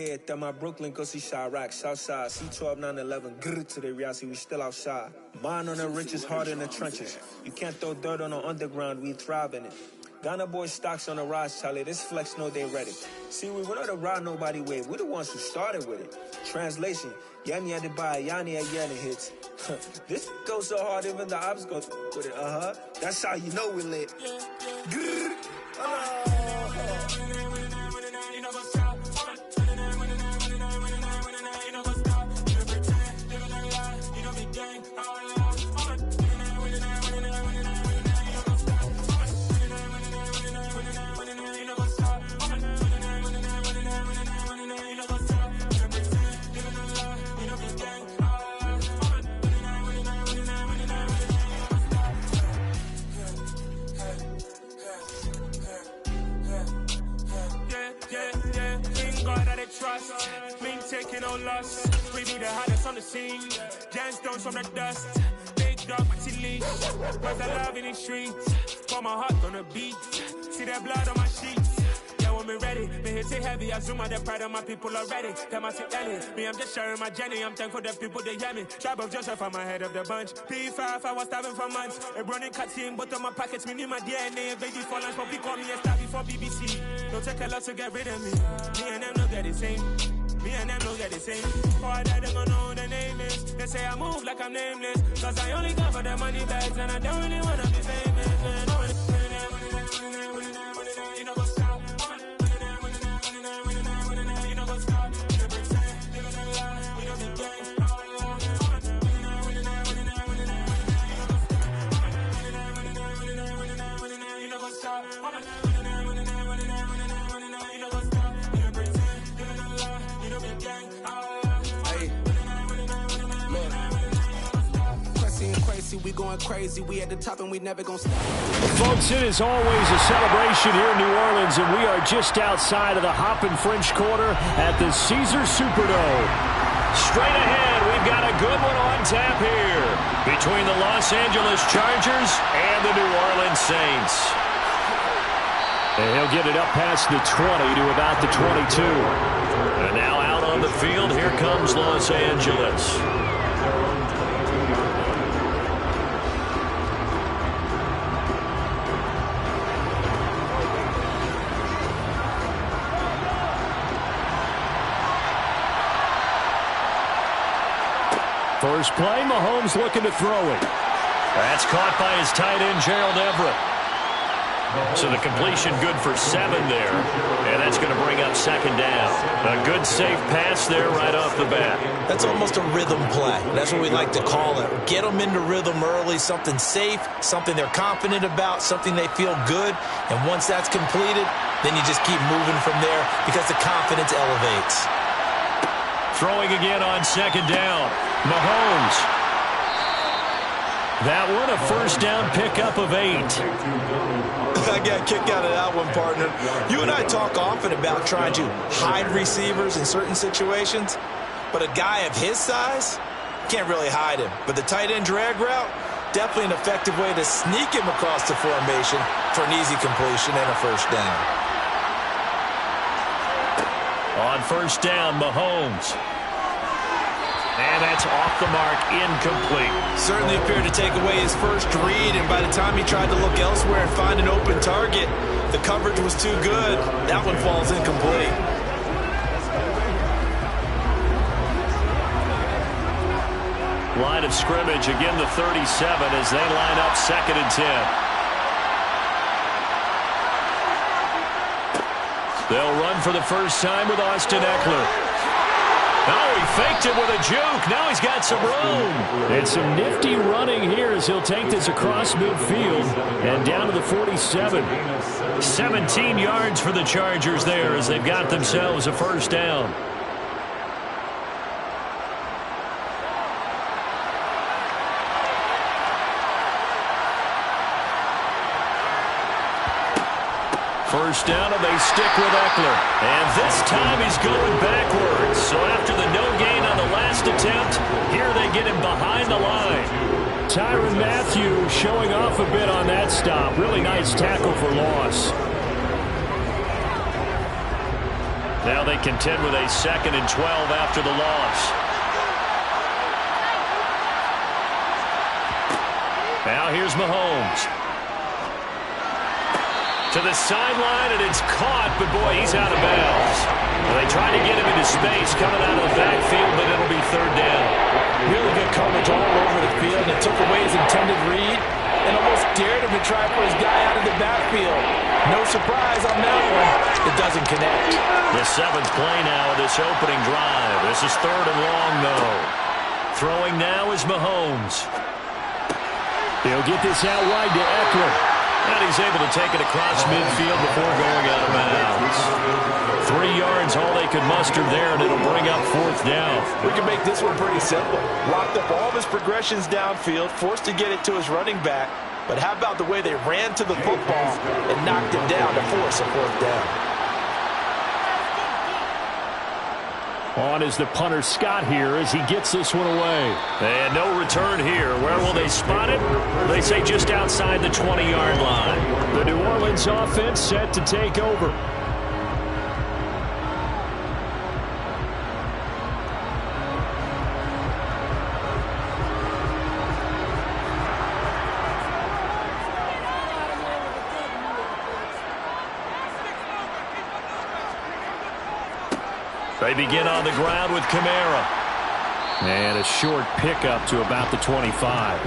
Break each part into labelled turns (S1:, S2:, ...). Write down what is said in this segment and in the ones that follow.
S1: head. That my Brooklyn go see Chirac, Southside, C12, 911, grrr to the reality, we still outside. Mine on the richest, heart in the trenches. You can't throw dirt on the underground, we thrive in it. Ghana boys stocks on the rise, Charlie. This flex know they ready. See, we not the ride nobody wave. We're the ones who started with it. Translation, Yanni had to buy Yanni at Yanni hits. This goes so hard, even the ops go with it. That's how you know we lit. Grrr.
S2: Trust, we ain't taking no loss. We be the hottest on the scene. Gemstones from the dust. Big dog, but she leash. Where's the love in the streets? Pour my heart on the beat. See that blood on my sheets. Yeah, when we ready, me hit it heavy. I zoom out the pride of my people already. Them I see Ellie. Me, I'm just sharing my journey. I'm thankful the people they hear me. Tribe of Joseph, I'm ahead of the bunch. P5, I was starving for months. A running cut in, but on my pockets, me need my DNA. Baby for lunch, but call me a star before BBC. Don't take a lot to get rid of me. Me and them don't get the same. Me and them don't get the same. All that they gon' know the name is. They say I move like I'm nameless. Cause I only got for the money bags. And I don't really wanna be famous. You know what's up? You know what's up?
S3: We going crazy, we at the top and we never gonna stop.
S4: Folks, it is always a celebration here in New Orleans, and we are just outside of the Hoppin' French Quarter at the Caesars Superdome. Straight ahead, we've got a good one on tap here between the Los Angeles Chargers and the New Orleans Saints. And he'll get it up past the 20 to about the 22. And now out on the field, here comes Los Angeles. First play, Mahomes looking to throw it. That's caught by his tight end, Gerald Everett. So the completion good for 7 there, and that's going to bring up second down. A good, safe pass there right off the bat.
S5: That's almost a rhythm play. That's what we like to call it. Get them into rhythm early, something safe, something they're confident about, something they feel good. And once that's completed, then you just keep moving from there because the confidence elevates.
S4: Throwing again on second down. Mahomes. That one, a first down pickup of 8.
S5: I got a kick out of that one, partner. You and I talk often about trying to hide receivers in certain situations, but a guy of his size can't really hide him. But the tight end drag route, definitely an effective way to sneak him across the formation for an easy completion and a first down.
S4: On first down, Mahomes. And that's off the mark, incomplete.
S5: Certainly appeared to take away his first read, and by the time he tried to look elsewhere and find an open target, the coverage was too good. That one falls incomplete.
S4: Line of scrimmage, again the 37 as they line up 2nd and 10. They'll run for the first time with Austin Eckler. Oh, he faked it with a juke. Now he's got some room. And some nifty running here as he'll take this across midfield and down to the 47. 17 yards for the Chargers there as they've got themselves a first down. First down, and they stick with Eckler. And this time he's going backwards. So after the no gain on the last attempt, here they get him behind the line. Tyrann Mathieu showing off a bit on that stop. Really nice tackle for loss. Now they contend with a 2nd and 12 after the loss. Now here's Mahomes. To the sideline, and it's caught, but boy, he's out of bounds. Well, they tried to get him into space coming out of the backfield, but it'll be 3rd down.
S5: Really good coverage all over the field, and it took away his intended read and almost dared him to try for his guy out of the backfield. No surprise on that one. It doesn't connect.
S4: The 7th play now of this opening drive. This is 3rd and long, though. Throwing now is Mahomes. He'll get this out wide to Eckler. And he's able to take it across midfield before going out of bounds. 3 yards, all they could muster there, and it'll bring up 4th down.
S5: We can make this one pretty simple. Locked up all of his progressions downfield, forced to get it to his running back. But how about the way they ran to the football and knocked him down to force a 4th down?
S4: On is the punter Scott here as he gets this one away. And no return here. Where will they spot it? They say just outside the 20-yard line. The New Orleans offense set to take over. They begin on the ground with Kamara. And a short pickup to about the 25.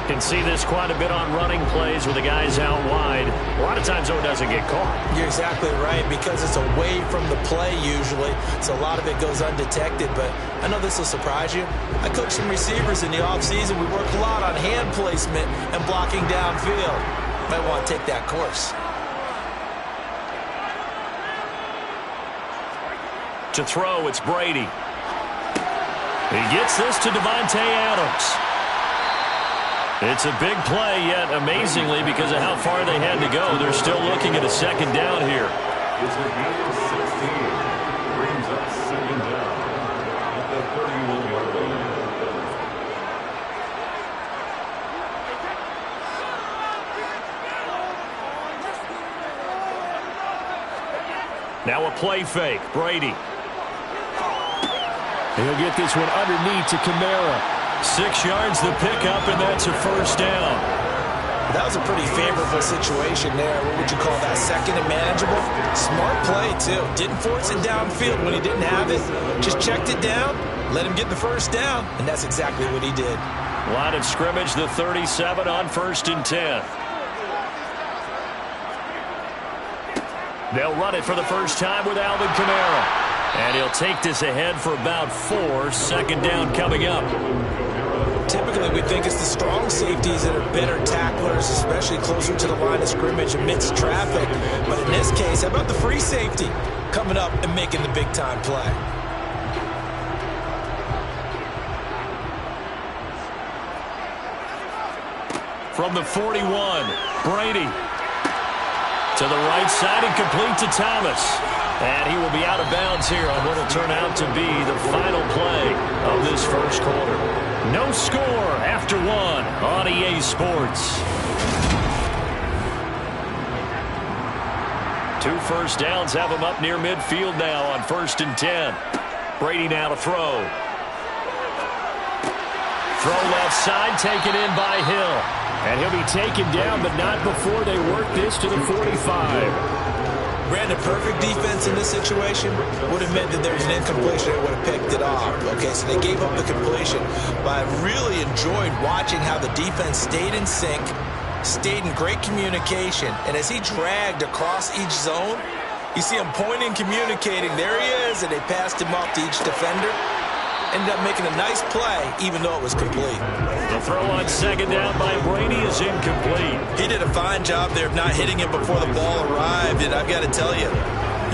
S4: Can see this quite a bit on running plays where the guy's out wide. A lot of times, though, it doesn't get caught.
S5: You're exactly right, because it's away from the play usually, so a lot of it goes undetected. But I know this will surprise you. I coach some receivers in the offseason. We work a lot on hand placement and blocking downfield. Might want to take that course.
S4: To throw, it's Brady. He gets this to Devontae Adams. It's a big play, yet amazingly, because of how far they had to go, they're still looking at a 2nd down here.
S6: It's a gain of 16. Brings up 2nd down at the 31-yard line.
S4: Now a play fake. Brady. He'll get this one underneath to Kamara. 6 yards the pickup, and that's a 1st down.
S5: That was a pretty favorable situation there. What would you call that? 2nd and manageable? Smart play, too. Didn't force it downfield when he didn't have it. Just checked it down, let him get the 1st down, and that's exactly what he did.
S4: Line of scrimmage, the 37 on 1st and 10. They'll run it for the first time with Alvin Kamara. And he'll take this ahead for about 4. 2nd down coming up.
S5: Typically, we think it's the strong safeties that are better tacklers, especially closer to the line of scrimmage amidst traffic. But in this case, how about the free safety coming up and making the big-time play?
S4: From the 41, Brady. To the right side and complete to Thomas. And he will be out of bounds here on what will turn out to be the final play of this 1st quarter. No score after 1 on EA Sports. 2 first downs have him up near midfield now on 1st and 10. Brady now to throw. Throw left side, taken in by Hill. And he'll be taken down, but not before they work this to the 45.
S5: Brandon, perfect defense in this situation would have meant that there was an incompletion that would have picked it off. Okay, so they gave up the completion. But I really enjoyed watching how the defense stayed in sync, stayed in great communication. And as he dragged across each zone, you see him pointing, communicating. There he is, and they passed him off to each defender. Ended up making a nice play, even though it was complete.
S4: The throw on 2nd down by Brady is incomplete.
S5: He did a fine job there of not hitting it before the ball arrived, and I've got to tell you,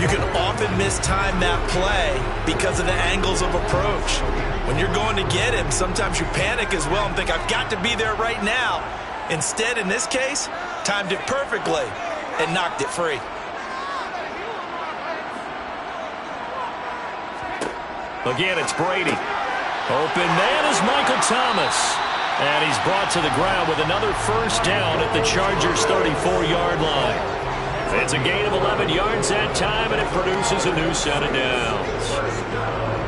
S5: you can often mistime that play because of the angles of approach. When you're going to get him, sometimes you panic as well and think, I've got to be there right now. Instead, in this case, timed it perfectly and knocked it free.
S4: Again, it's Brady. Open man is Michael Thomas. And he's brought to the ground with another 1st down at the Chargers' 34-yard line. It's a gain of 11 yards that time, and it produces a new set of downs.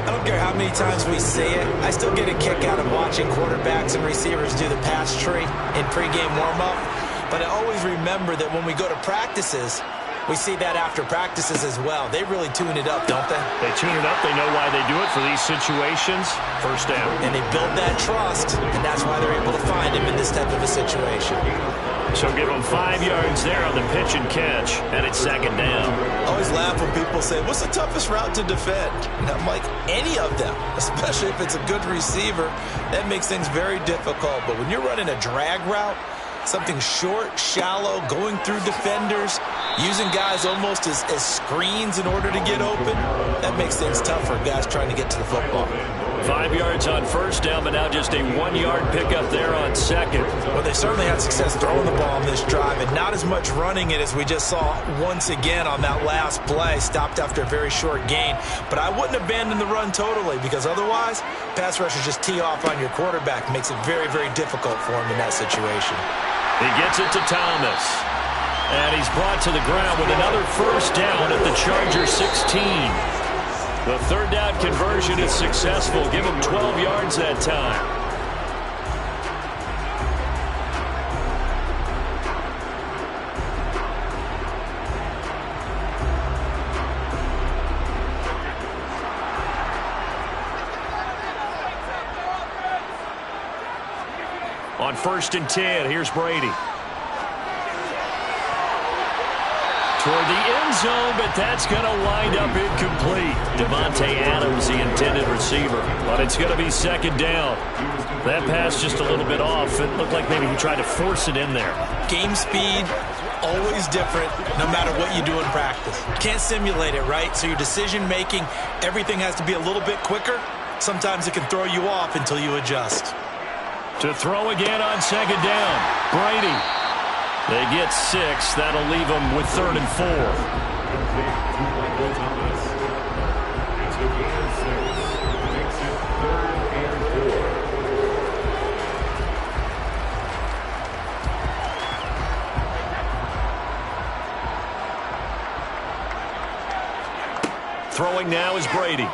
S5: I don't care how many times we see it. I still get a kick out of watching quarterbacks and receivers do the pass tree in pregame warm-up. But I always remember that when we go to practices, we see that after practices as well. They really tune it up, don't they?
S4: They tune it up. They know why they do it for these situations. First down.
S5: And they build that trust, and that's why they're able to find him in this type of a situation.
S4: So give them 5 yards there on the pitch and catch, and it's second down.
S5: I always laugh when people say, what's the toughest route to defend? And I'm like, any of them, especially if it's a good receiver. That makes things very difficult. But when you're running a drag route, something short, shallow, going through defenders, using guys almost as screens in order to get open, that makes things tough for guys trying to get to the football.
S4: 5 yards on first down, but now just a 1 yard pickup there on second.
S5: Well, they certainly had success throwing the ball on this drive, and not as much running it as we just saw once again on that last play. Stopped after a very short gain. But I wouldn't abandon the run totally, because otherwise, pass rushers just tee off on your quarterback. Makes it very, very difficult for him in that situation.
S4: He gets it to Thomas. And he's brought to the ground with another first down at the Chargers 16. The third down conversion is successful. Give him 12 yards that time. On 1st and 10, here's Brady. Toward the end zone, but that's going to wind up incomplete. Devontae Adams, the intended receiver. But it's going to be second down. That pass just a little bit off. It looked like maybe he tried to force it in there.
S5: Game speed, always different, no matter what you do in practice. Can't simulate it, right? So your decision-making, everything has to be a little bit quicker. Sometimes it can throw you off until you adjust.
S4: To throw again on second down. Brady. They get 6. That'll leave them with 3rd and 4. Throwing now is Brady.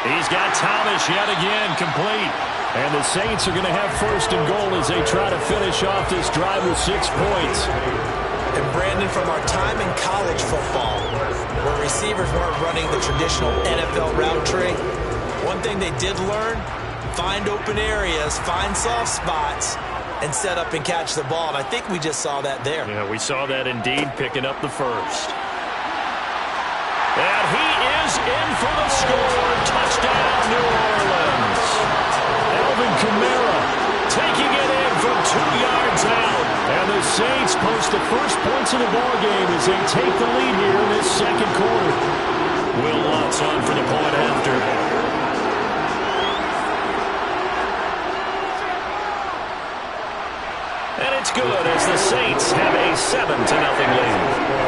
S4: He's got Thomas yet again, complete. And the Saints are going to have 1st and goal as they try to finish off this drive with 6 points.
S5: And Brandon, from our time in college football, where receivers weren't running the traditional NFL route tree, one thing they did learn, find open areas, find soft spots, and set up and catch the ball. And I think we just saw that there.
S4: Yeah, we saw that indeed, picking up the first. And he is in for the score. Touchdown, New Orleans. Alvin Kamara taking it in from 2 yards out. And the Saints post the first points of the ballgame as they take the lead here in this second quarter. Will Lutz on for the point after. And it's good as the Saints have a 7-0 lead.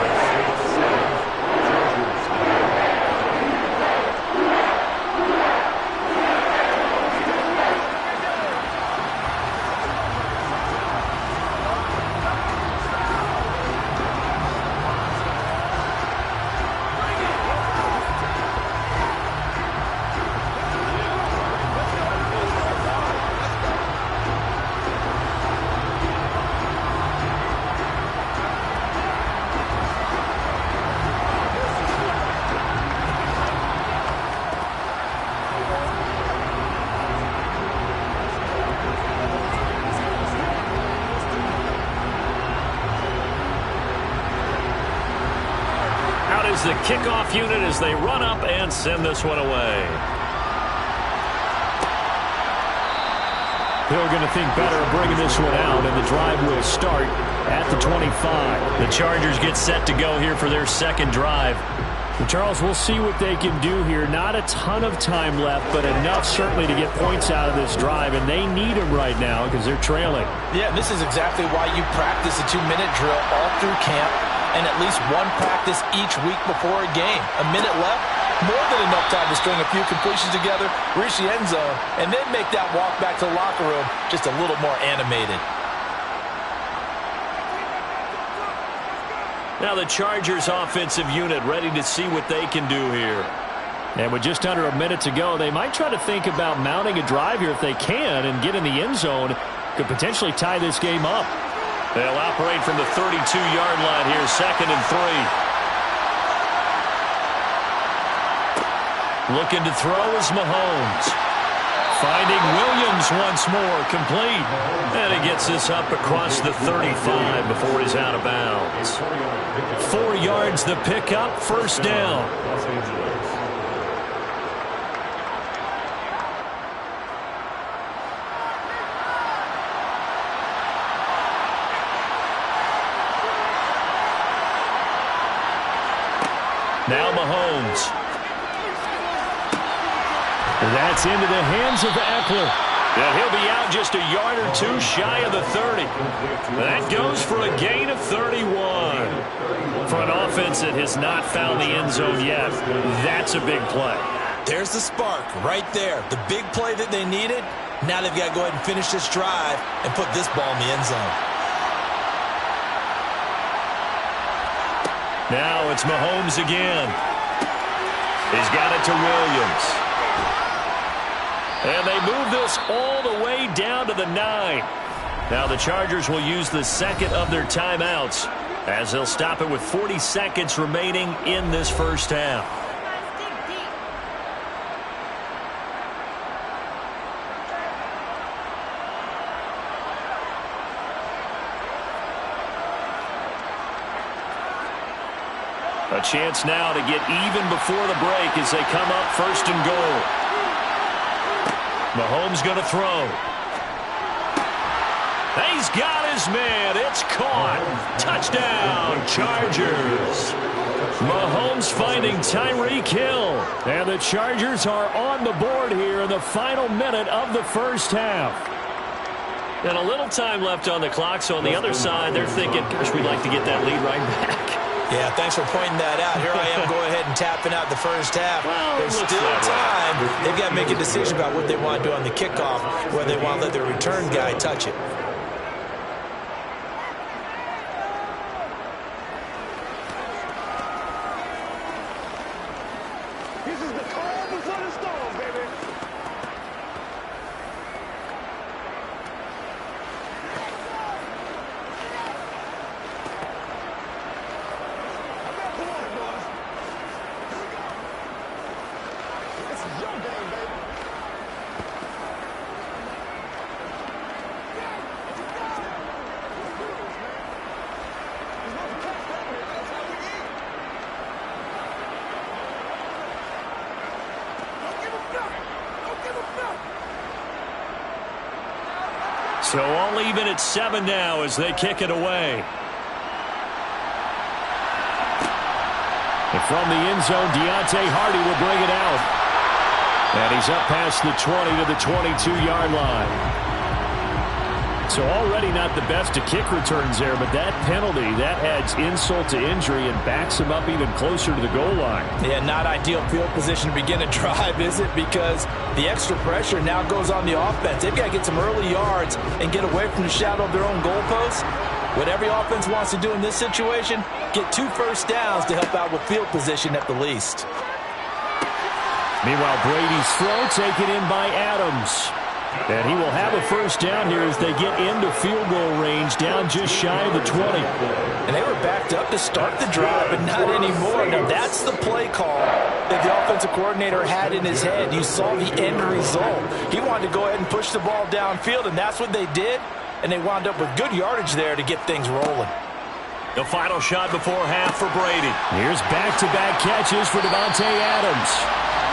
S4: The kickoff unit as they run up and send this one away. They're going to think better of bringing this one out, and the drive will start at the 25. The Chargers get set to go here for their second drive. And Charles, we'll see what they can do here. Not a ton of time left, but enough certainly to get points out of this drive, and they need them right now because they're trailing.
S5: Yeah, this is exactly why you practice a 2-minute drill all through camp, and at least one practice each week before a game. A minute left, more than enough time to string a few completions together, reach the end zone, and then make that walk back to the locker room just a little more animated.
S4: Now the Chargers offensive unit ready to see what they can do here. And with just under a minute to go, they might try to think about mounting a drive here if they can and get in the end zone. Could potentially tie this game up. They'll operate from the 32-yard line here, 2nd and 3. Looking to throw is Mahomes. Finding Williams once more, complete. And he gets this up across the 35 before he's out of bounds. 4 yards the pickup, 1st down. Now Mahomes. That's into the hands of Eckler. And he'll be out just a yard or two shy of the 30. That goes for a gain of 31. For an offense that has not found the end zone yet, that's a big play.
S5: There's the spark right there. The big play that they needed. Now they've got to go ahead and finish this drive and put this ball in the end zone.
S4: Now it's Mahomes again. He's got it to Williams. And they move this all the way down to the 9. Now the Chargers will use the 2nd of their timeouts as they'll stop it with 40 seconds remaining in this 1st half. A chance now to get even before the break as they come up 1st and goal. Mahomes going to throw. He's got his man. It's caught. Touchdown, Chargers. Mahomes finding Tyreek Hill. And the Chargers are on the board here in the final minute of the 1st half. And a little time left on the clock, so on the other side, they're thinking, gosh, we'd like to get that lead right back.
S5: Yeah, thanks for pointing that out. Here I am going ahead and tapping out the 1st half.
S4: Well,
S5: there's still time. They've got to make a decision about what they want to do on the kickoff, whether they want to let their return guy touch it.
S7: This is the calm before the storm, baby.
S4: So all even at 7 now as they kick it away. And from the end zone, Deontay Hardy will bring it out. And he's up past the 20 to the 22-yard line. So already not the best to kick returns there, but that penalty, that adds insult to injury and backs him up even closer to the goal line.
S5: Yeah, not ideal field position to begin a drive, is it? Because the extra pressure now goes on the offense. They've got to get some early yards and get away from the shadow of their own goalposts. What every offense wants to do in this situation, get 2 first downs to help out with field position at the least.
S4: Meanwhile, Brady's throw taken in by Adams. And he will have a first down here as they get into field goal range, down just shy of the 20.
S5: And they were backed up to start the drive, but not anymore. Now, that's the play call that the offensive coordinator had in his head. You saw the end result. He wanted to go ahead and push the ball downfield, and that's what they did. And they wound up with good yardage there to get things rolling.
S4: The final shot before half for Brady. Here's back-to-back catches for Davante Adams.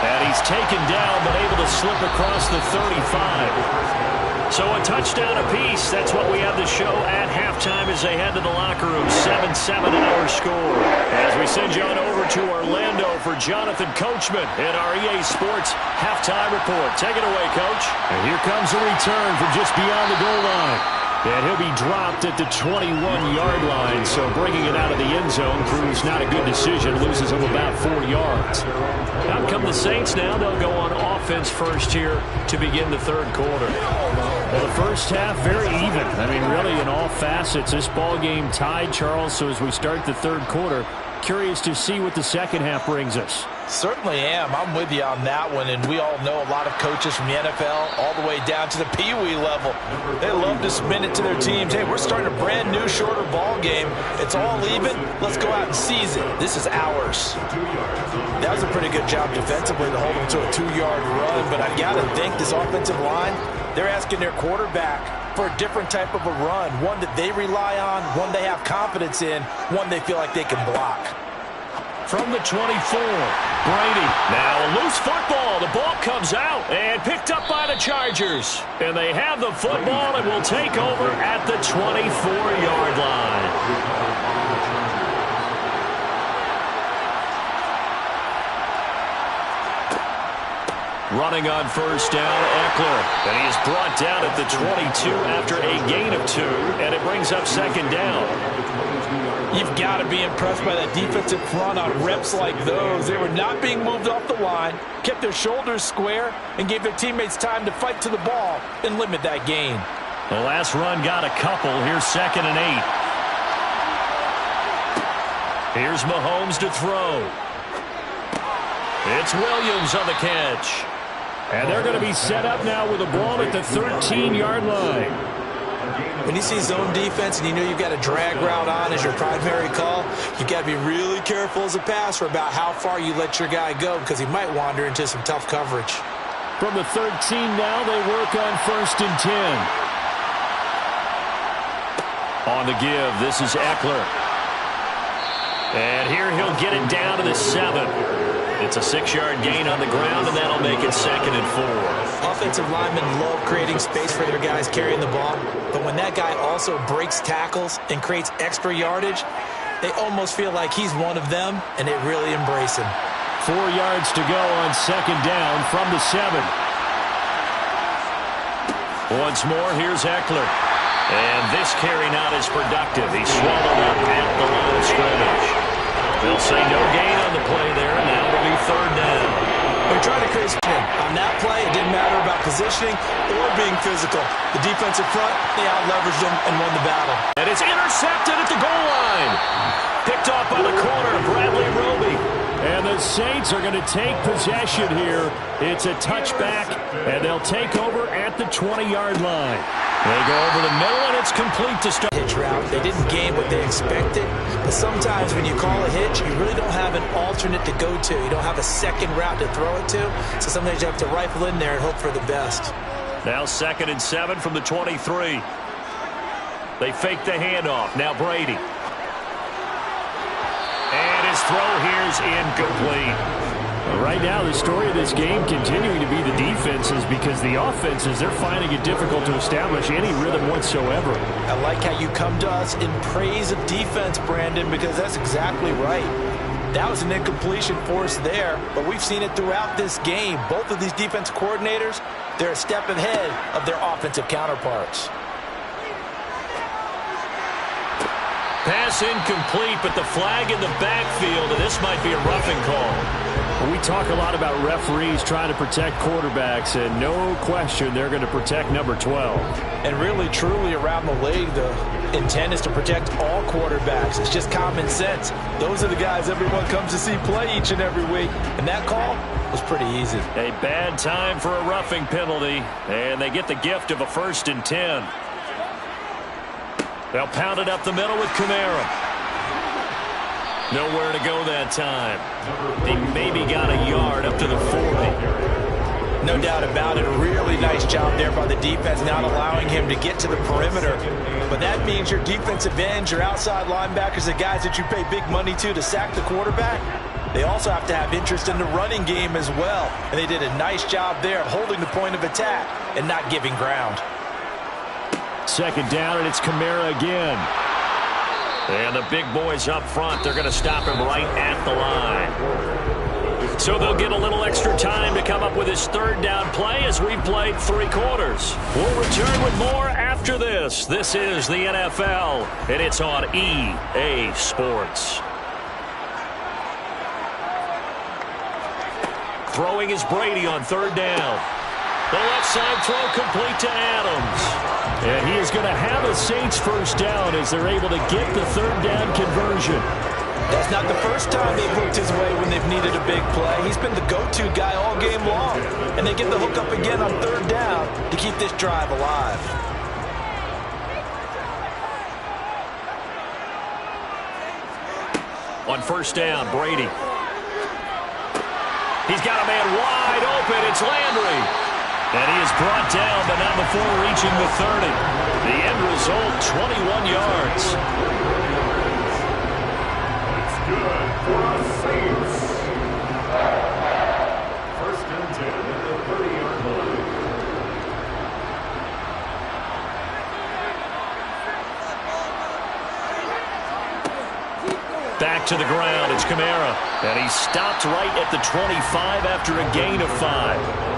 S4: And he's taken down, but able to slip across the 35. So a touchdown apiece. That's what we have to show at halftime as they head to the locker room. 7-7 our score. As we send you on over to Orlando for Jonathan Coachman in our EA Sports halftime report. Take it away, Coach. And here comes a return from just beyond the goal line. And he'll be dropped at the 21-yard line, so bringing it out of the end zone proves not a good decision, loses him about 4 yards. Out come the Saints now. They'll go on offense first here to begin the third quarter. Well, the first half, very even. I mean, really, in all facets, this ball game tied, Charles. So as we start the third quarter, curious to see what the second half brings us.
S5: Certainly am. I'm with you on that one, and we all know a lot of coaches from the NFL all the way down to the Pee Wee level. They love to spin it to their teams. Hey, we're starting a brand new, shorter ball game. It's all even. Let's go out and seize it. This is ours. That was a pretty good job defensively to hold them to a 2-yard run, but I got to think this offensive line, they're asking their quarterback for a different type of a run, one that they rely on, one they have confidence in, one they feel like they can block.
S4: From the 24, Brady. Now a loose football. The ball comes out and picked up by the Chargers. And they have the football and will take over at the 24-yard line. Running on first down, Eckler. And he is brought down at the 22 after a gain of 2. And it brings up second down.
S5: You've got to be impressed by that defensive front on reps like those. They were not being moved off the line, kept their shoulders square, and gave their teammates time to fight to the ball and limit that gain.
S4: The last run got a couple. Here's 2nd and 8. Here's Mahomes to throw. It's Williams on the catch. And they're going to be set up now with a ball at the 13-yard line.
S5: When you see zone defense and you know you've got a drag route on as your primary call, you've got to be really careful as a passer about how far you let your guy go because he might wander into some tough coverage.
S4: From the 13 now, they work on 1st and 10. On the give, this is Eckler. And here he'll get it down to the 7. It's a 6-yard gain on the ground, and that'll make it 2nd and 4.
S5: Offensive linemen love creating space for their guys carrying the ball, but when that guy also breaks tackles and creates extra yardage, they almost feel like he's one of them, and they really embrace him.
S4: 4 yards to go on 2nd down from the 7. Once more, here's Eckler. And this carry not as productive. He's swallowed up at the line of scrimmage. They'll say no gain on the play there, and now it'll be 3rd down.
S5: They're trying to create spin. On that play, it didn't matter about positioning or being physical. The defensive front, they out-leveraged them and won the battle.
S4: And it's intercepted at the goal line. Picked off by the corner, Bradley Roby. And the Saints are going to take possession here. It's a touchback, and they'll take over at the 20-yard line. They go over the middle, and it's complete to start.
S5: Hitch route. They didn't gain what they expected, but sometimes when you call a hitch, you really don't have an alternate to go to. You don't have a second route to throw it to, so sometimes you have to rifle in there and hope for the best.
S4: Now 2nd and 7 from the 23. They fake the handoff. Now Brady. And his throw here's incomplete. Right now, the story of this game continuing to be the defenses because the offenses, they're finding it difficult to establish any rhythm whatsoever.
S5: I like how you come to us in praise of defense, Brandon, because that's exactly right. That was an incompletion for us there, but we've seen it throughout this game. Both of these defense coordinators, they're a step ahead of their offensive counterparts.
S4: Pass incomplete, but the flag in the backfield, and this might be a roughing call. We talk a lot about referees trying to protect quarterbacks, and no question they're going to protect number 12.
S5: And really, truly, around the league, the intent is to protect all quarterbacks. It's just common sense. Those are the guys everyone comes to see play each and every week, and that call was pretty easy.
S4: A bad time for a roughing penalty, and they get the gift of a 1st and 10. They'll pound it up the middle with Kamara. Nowhere to go that time. He maybe got a yard up to the 40.
S5: No doubt about it. A really nice job there by the defense, not allowing him to get to the perimeter. But that means your defensive ends, your outside linebackers, the guys that you pay big money to sack the quarterback, they also have to have interest in the running game as well. And they did a nice job there of holding the point of attack and not giving ground.
S4: 2nd down, and it's Kamara again. And the big boys up front, they're going to stop him right at the line. So they'll get a little extra time to come up with his first third down play as we've played 3 quarters. We'll return with more after this. This is the NFL, and it's on EA Sports. Throwing is Brady on third down. The left side throw complete to Adams. And he is going to have a Saints first down as they're able to get the third down conversion.
S5: That's not the first time they've looked his way when they've needed a big play. He's been the go-to guy all game long. And they get the hook up again on third down to keep this drive alive.
S4: On first down, Brady. He's got a man wide open. It's Landry. And he is brought down, but not before reaching the 30. The end result, 21 yards.
S6: It's good for the Saints. First and 10 at the 30-yard line.
S4: Back to the ground, it's Kamara. And he stopped right at the 25 after a gain of 5.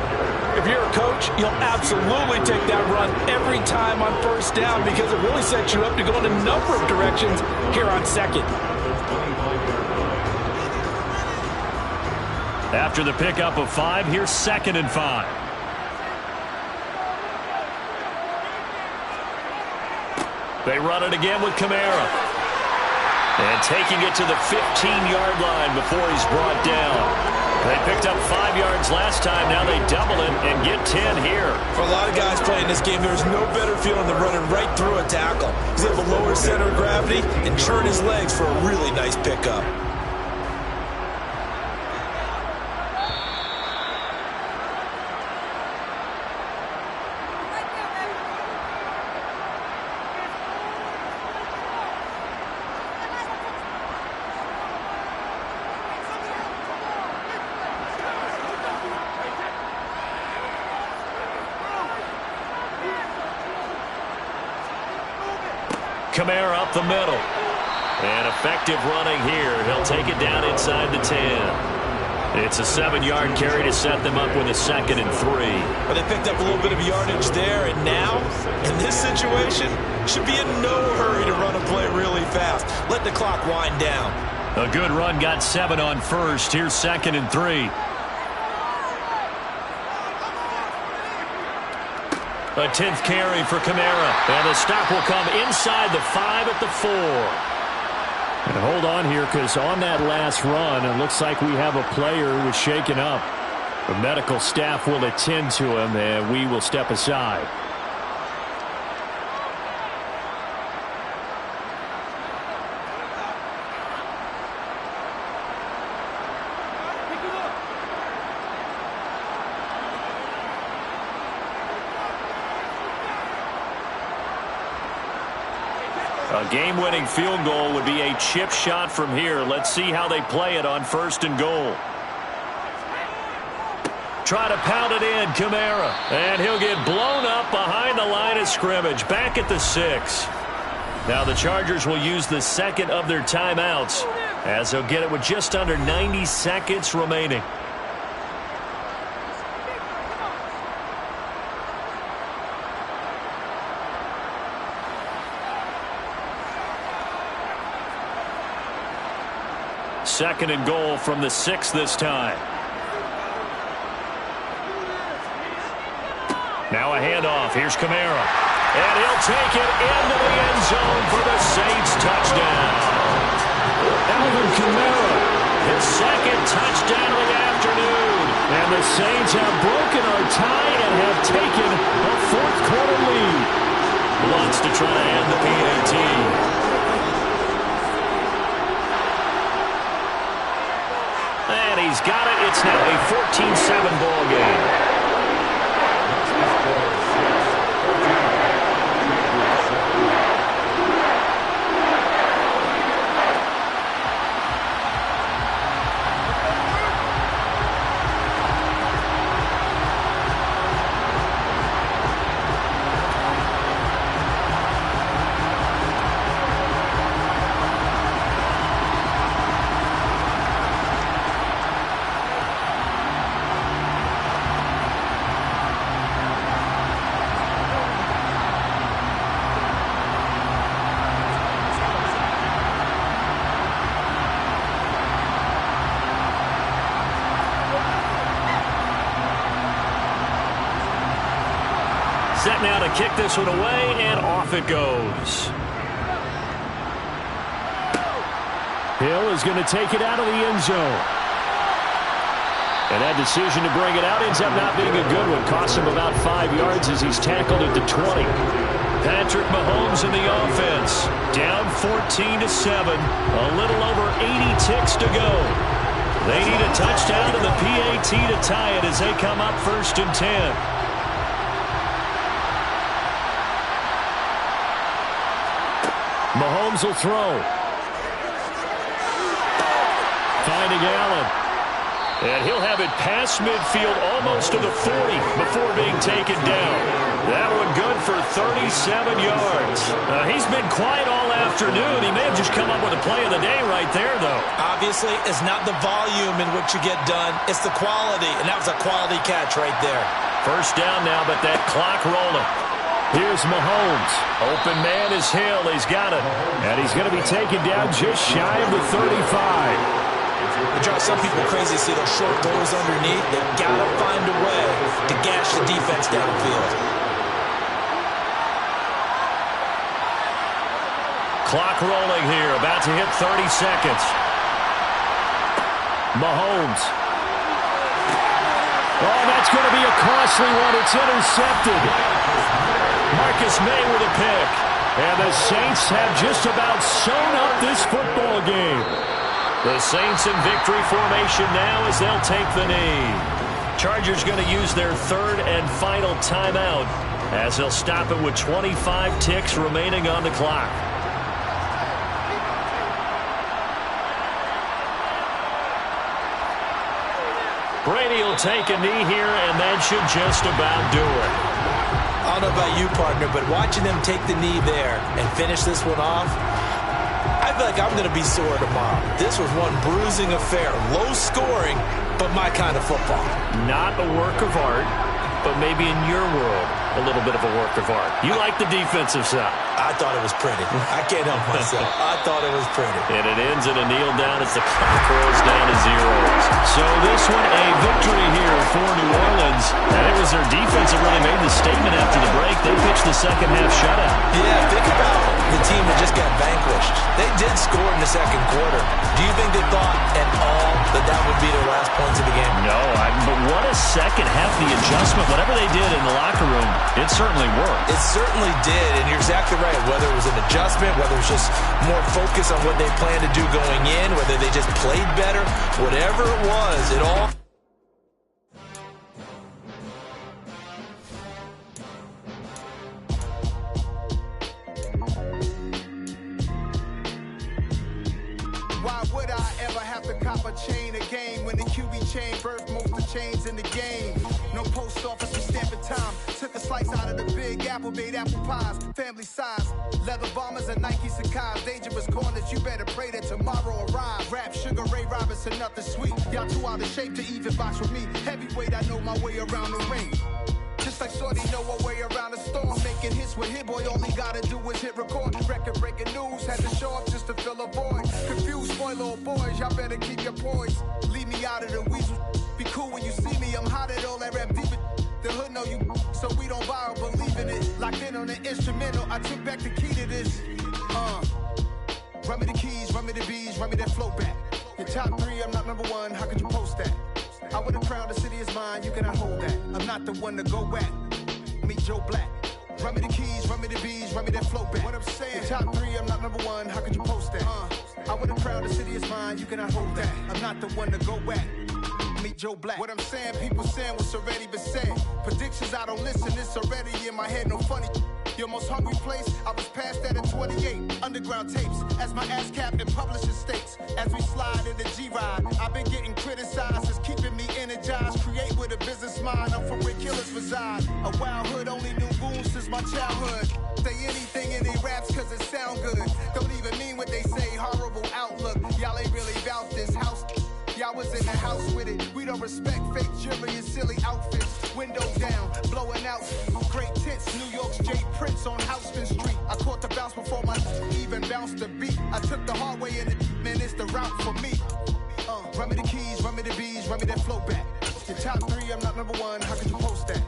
S5: If you're a coach, you'll absolutely take that run every time on first down because it really sets you up to go in a number of directions here on second.
S4: After the pickup of 5, here's 2nd and 5. They run it again with Kamara. And taking it to the 15-yard line before he's brought down. They picked up 5 yards last time. Now they double it and get 10 here.
S5: For a lot of guys playing this game, there's no better feeling than running right through a tackle. He's able to lower center of gravity and churn his legs for a really nice pickup.
S4: Kamara up the middle. And effective running here. He'll take it down inside the 10. It's a 7-yard carry to set them up with a 2nd and 3.
S5: Well, they picked up a little bit of yardage there, and now, in this situation, should be in no hurry to run a play really fast. Let the clock wind down.
S4: A good run got 7 on first. Here's 2nd and 3. A 10th carry for Kamara. And the stop will come inside the 5 at the 4. And hold on here, because on that last run, it looks like we have a player who was shaken up. The medical staff will attend to him, and we will step aside. A game-winning field goal would be a chip shot from here. Let's see how they play it on 1st and goal. Try to pound it in, Kamara. And he'll get blown up behind the line of scrimmage. Back at the 6. Now the Chargers will use the 2nd of their timeouts, as they'll get it with just under 90 seconds remaining. Second and goal from the 6 this time. Now a handoff. Here's Kamara. And he'll take it into the end zone for the Saints touchdown. Alvin Kamara, his 2nd touchdown of the afternoon. And the Saints have broken our tie and have taken a 4th quarter lead. Wants to try to end the PAT. And he's got it. It's now a 14-7 ball game. Set now to kick this one away, and off it goes. Hill is going to take it out of the end zone. And that decision to bring it out ends up not being a good one. Costs him about 5 yards as he's tackled at the 20. Patrick Mahomes in the offense. Down 14-7. A little over 80 ticks to go. They need a touchdown and the PAT to tie it as they come up 1st and 10. Mahomes will throw. Finding Allen. And he'll have it past midfield almost to the 40 before being taken down. That one good for 37 yards. He's been quiet all afternoon. He may have just come up with a play of the day right there, though.
S5: Obviously, it's not the volume in which you get done. It's the quality, and that was a quality catch right there.
S4: First down now, but that clock rolling. Here's Mahomes. Open man is Hill. He's got it. And he's going to be taken down just shy of the 35.
S5: It drives some people crazy to see those short throws underneath. They've got to find a way to gash the defense downfield.
S4: Clock rolling here. About to hit 30 seconds. Mahomes. Oh, that's going to be a costly one. It's intercepted. Marcus May with a pick. And the Saints have just about sewn up this football game. The Saints in victory formation now as they'll take the knee. Chargers going to use their 3rd and final timeout as they'll stop it with 25 ticks remaining on the clock. Brady will take a knee here, and that should just about do it.
S5: I don't know about you, partner, but watching them take the knee there and finish this one off, I feel like I'm going to be sore tomorrow. This was one bruising affair. Low scoring, but my kind of football.
S4: Not a work of art, but maybe in your world, a little bit of a work of art. You like the defensive side.
S5: I thought it was pretty. I can't help myself. I thought it was pretty.
S4: And it ends in a kneel down as the clock rolls down to zeros. So this one a victory here for New Orleans. And it was their defense that really made the statement after the break. They pitched the second half shutout.
S5: Yeah, think about the team that just got vanquished. They did score in the second quarter. Do you think they thought at all that that would be their last points of the game?
S4: No, but what a second half. The adjustment, whatever they did in the locker room, it certainly worked.
S5: It certainly did, and you're exactly right. Whether it was an adjustment, whether it was just more focus on what they planned to do going in, whether they just played better, whatever it was, it all...
S8: Why would I ever have to cop a chain again when the QB chain birthed most of the chains in the game? No post office to stamp in time. Took a slice out of the big apple, made apple pies, family size. Leather bombers and Nike Sacai's. Dangerous corners, you better pray that tomorrow arrives. Rap, Sugar Ray Robinson, nothing sweet. Y'all too out of shape to even box with me. Heavyweight, I know my way around the ring. Just like Shorty know her way around the storm. Making hits with Hit Boy, all he gotta do is hit record. Record breaking news, had to show up just to fill a void. Confused, spoiled little boys, y'all better keep your poise. Leave me out of the weasel. Be cool when you see me, I'm hot at all that rap deep. The hood know you, so we don't borrow, believe in it. Locked in on the instrumental, I took back the key to this. Run me the keys, run me the bees, run me that flow back. Your top 3, I'm not number 1, how could you post that? I would have crowned the city is mine, you cannot hold that. I'm not the one to go at. Meet Joe Black. Run me the keys, run me the bees, run me that flow back. What I'm saying, your top 3, I'm not number 1, how could you post that? I would have crowned the city is mine, you cannot hold that. I'm not the one to go at. Meet Joe Black. What I'm saying, people saying what's already been said. Predictions, I don't listen, it's already in my head, no funny. Your most hungry place, I was past that at 28. Underground tapes, as my ass cap in publishing states. As we slide in the G-Ride, I've been getting criticized, it's keeping me energized. Create with a business mind, I'm from where killers reside. A wild hood, only knew goons since my childhood. Say anything in they raps cause it sound good. Don't even mean what they say, horrible outlook. Y'all ain't really about this house. Y'all was in the house with it. We don't respect fake jewelry and silly outfits. Windows down, blowing out. Great tents, New York's J. Prince on Houston Street. I caught the bounce before my even bounced the beat. I took the hard way in it, man, it's the route for me. Run me the keys, run me the bees, run me that flow back. Your top 3, I'm not number 1, how could you post that?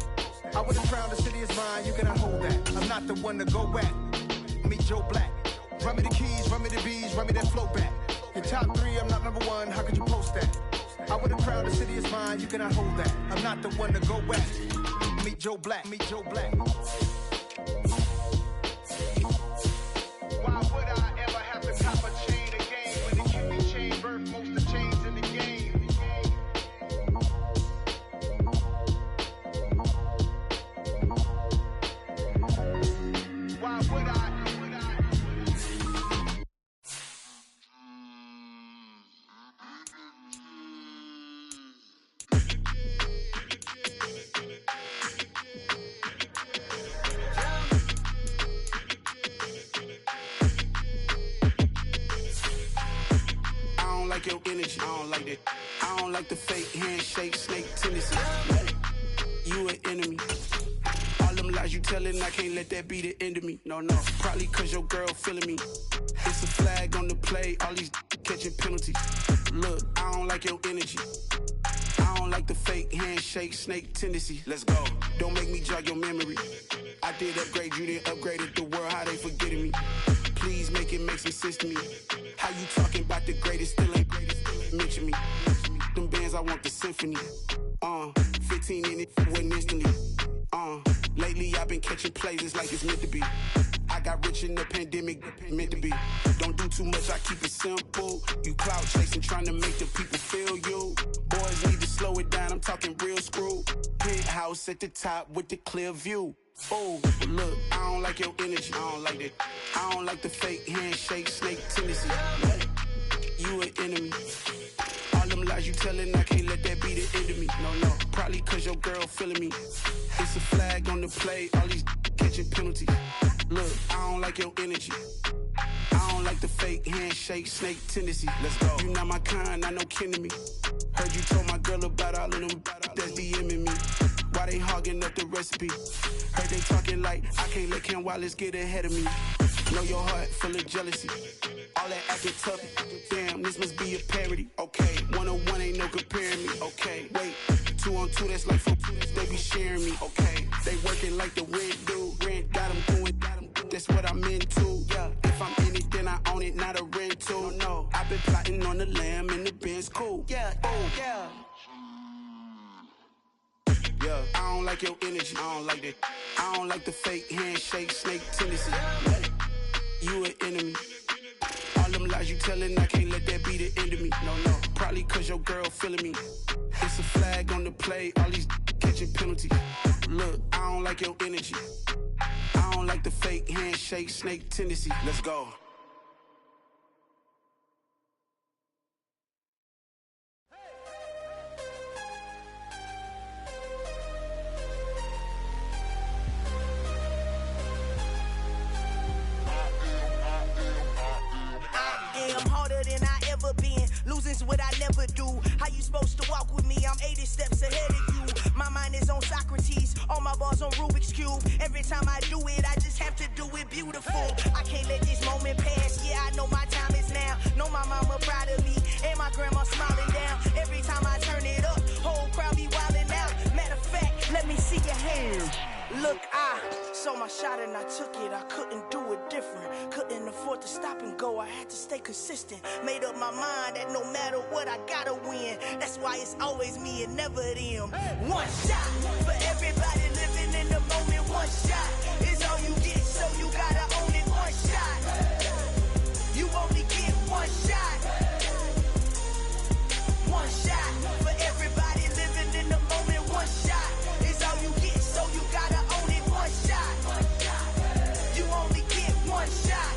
S8: I would have crowned the city as mine, you cannot hold that. I'm not the one to go at. Meet Joe Black. Run me the keys, run me the bees, run me that flow back. In top 3, I'm not number 1, how could you post that? I would have crowned the city as mine, you cannot hold that. I'm not the one to go at. Meet Joe Black, meet Joe Black. Why would I ever have to cop a chain again when the QB chain birth most of chains in the game? Why would I?
S3: Your energy, I don't like that. I don't like the fake handshake, snake tendency. You an enemy. All them lies you telling, I can't let that be the end of me. No, probably cause your girl feeling me. It's a flag on the play, all these catching penalties. Look, I don't like your energy. I don't like the fake handshake, snake tendency. Let's go. Don't make me jog your memory. I did upgrade you, then upgraded the world, how they forgetting me. Please make some sense to me. How you talking about the greatest, still ain't greatest, mention me. Them bands, I want the symphony. 15 in it, wasn't instantly. Lately I've been catching plays, it's like it's meant to be. I got rich in the pandemic, meant to be. Don't do too much, I keep it simple. You clout chasing, trying to make the people feel you. Boys need to slow it down, I'm talking real screw. Penthouse at the top with the clear view. Oh, look, I don't like your energy, I don't like that. I don't like the fake handshake, snake tendency. You an enemy. All them lies you telling, I can't let that be the end of me. No, probably cause your girl feeling me. It's a flag on the play, all these catching penalties. Look, I don't like your energy. I don't like the fake handshake, snake tendency. Let's go. You not my kind, I know kin to me. Heard you told my girl about all of them that's DMing me. Why they hogging up the recipe? Heard they talking like I can't let Ken Wallace get ahead of me. Know your heart full of jealousy. All that acting tough. Damn, this must be a parody. Okay, 101 ain't no comparing me. Okay, wait, 2 on 2, that's like 4. They be sharing me. Okay, they working like the rent dude. Rent got them doing. That's what I'm into. Yeah, if I'm in it, then I own it, not a rental. No, I've been plotting on the lamb and the Benz cool. Yeah, oh yeah. Yeah, I don't like your energy, I don't like that. I don't like the fake handshake, snake tendency. You an enemy. All them lies you telling, I can't let that be the end of me. No, probably cause your girl feeling me. It's a flag on the play, all these catching penalties. Look, I don't like your energy. I don't like the fake handshake, snake tendency. Let's go.
S9: Losing's what I never do. How you supposed to walk with me? I'm 80 steps ahead of you. My mind is on Socrates, all my bars on Rubik's Cube. Every time I do it, I just have to do it beautiful. I can't let this moment pass. Yeah, I know my time is now. Know my mama proud of me, and my grandma smiling down. Every time I turn it up, whole crowd be wilding out. Matter of fact, let me see your hands. Look, I saw my shot and I took it. I couldn't do it different. Couldn't afford to stop and go. I had to stay consistent. Made up my mind that no matter what, I gotta win. That's why it's always me and never them. One shot for everybody living in the moment. One shot is all you get, so you gotta own it. One shot. You only get one shot. One shot for everybody living in the moment. One shot is all you get, so you gotta own it. One shot. You only get one shot.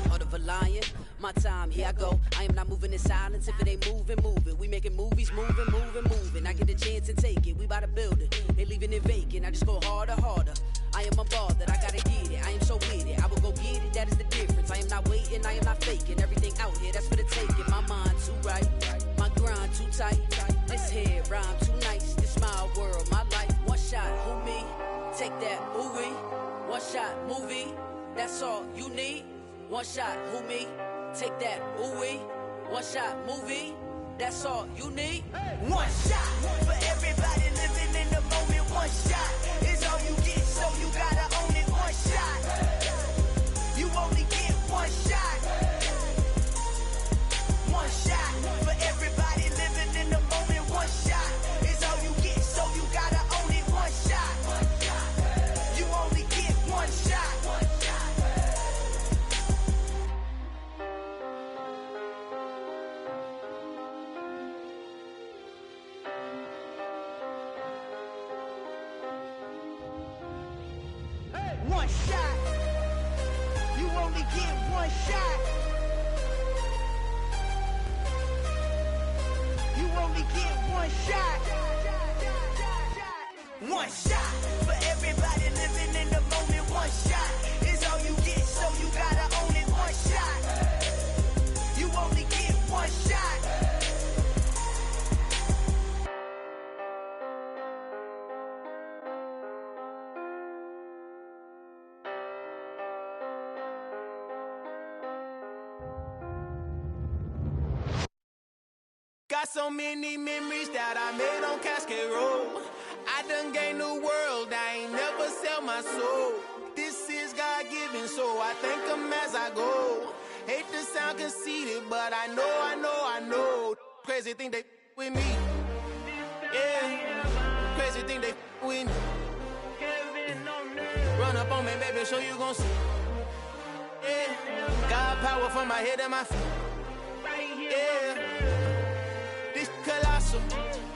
S10: Heart of a lion, my time, here I go. I am not moving in silence. If it ain't moving, move it. We making movies, moving. I get a chance and take it. We bout to build it. They leaving it vacant. I just go harder. I am a ball that I gotta get it. I am so with it. I will go get it. That is the difference. I am not waiting. I am not faking. Everything out here, that's for the taking. My mind too right. My grind too tight. This head rhyme too nice. This my world, my life. One shot, who me? Take that, who we? One shot, movie. That's all you need. One shot, who me? Take that, who we? One shot, movie. That's all you need.
S9: One shot for everybody living one shot. You only get one shot. You only get one shot. One shot for everybody living in the moment. One shot is all you get, so you gotta own it. One shot. You only get one shot.
S11: Got so many memories that I made on Cascade Road. I done gained the world, I ain't never sell my soul. This is God-given, so I thank him as I go. Hate to sound conceited, but I know. Crazy thing they with me. Yeah, crazy thing they with me. Run up on me, baby, show you gon' see. Yeah, God power from my head and my feet. Yeah. This colossal,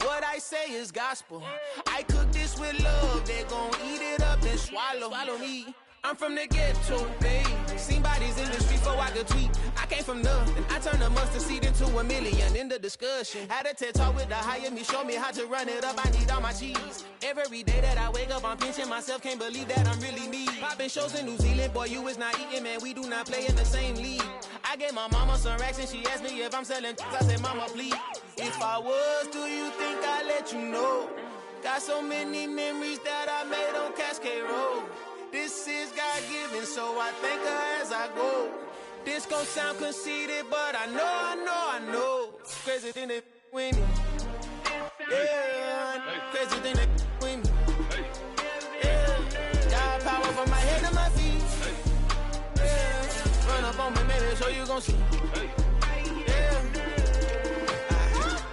S11: what I say is gospel. I cook this with love, they gon' eat it up and swallow me. I'm from the ghetto, babe. Seen bodies in the street before I could tweet. I came from nothing, I turned a mustard seed into a million. In the discussion, had a TED talk with the higher me, show me how to run it up. I need all my cheese. Every day that I wake up, I'm pinching myself, can't believe that I'm really me. Popping shows in New Zealand, boy, you is not eating, man. We do not play in the same league. I gave my mama some racks and she asked me if I'm selling. I said, mama, please. If I was, do you think I'd let you know? Got so many memories that I made on Cascade Road. This is God-given, so I thank her as I go. This gon' sound conceited, but I know. Crazy thing they with me. Yeah, crazy thing they with me. Yeah, got power from my head to my feet. Yeah, run up on me, baby, so you gon' see. Yeah.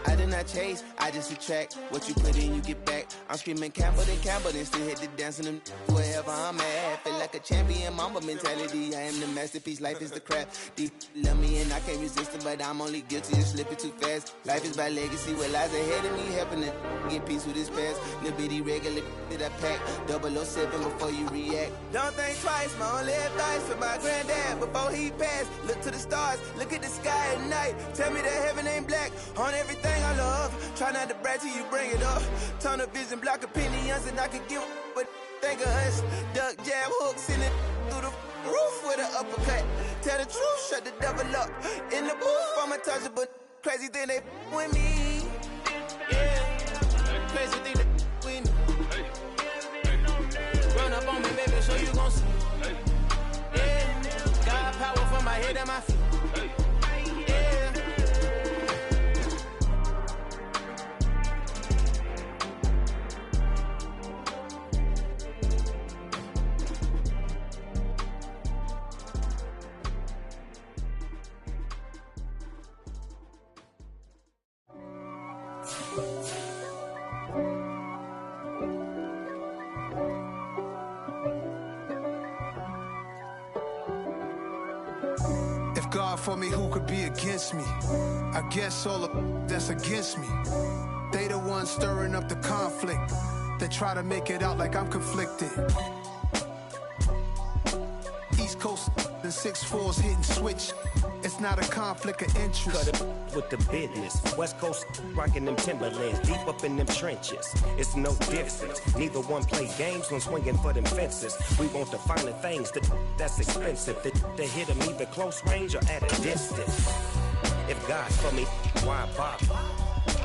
S11: I did not chase, I just attract. What you put in, you get back. I'm screaming Campbell, then still hit the dance and them wherever I'm at. Feel like a champion, mamba mentality. I am the masterpiece, life is the crap. Deep love me and I can't resist it, but I'm only guilty of slipping too fast. Life is by legacy, what lies ahead of me, helping to get peace with this past. Little bitty regular that I pack, 007 before you react. Don't think twice, my only advice for my granddad before he passed. Look to the stars, look at the sky at night. Tell me that heaven ain't black on everything I love. Try not to brag till you bring it up. Tunnel vision, block opinions, and I can give but think of us. Duck jab hooks in it through the roof with an uppercut. Tell the truth, shut the devil up. In the booth, I'm untouchable. Crazy thing they with me. Yeah, crazy thing they with me. Run up on me, baby, so you gon' see. Yeah, got power from my head and my feet.
S8: God for me, who could be against me? I guess all of that's against me. They the ones stirring up the conflict. They try to make it out like I'm conflicted. East Coast and 6'4's hitting switch. It's not a conflict of interest.
S12: Cut it with the business. West Coast rocking them Timberlands, deep up in them trenches. It's no difference. Neither one play games when swinging for them fences. We want the finer things that's expensive. That hit them either close range or at a distance. If God's for me, why bother?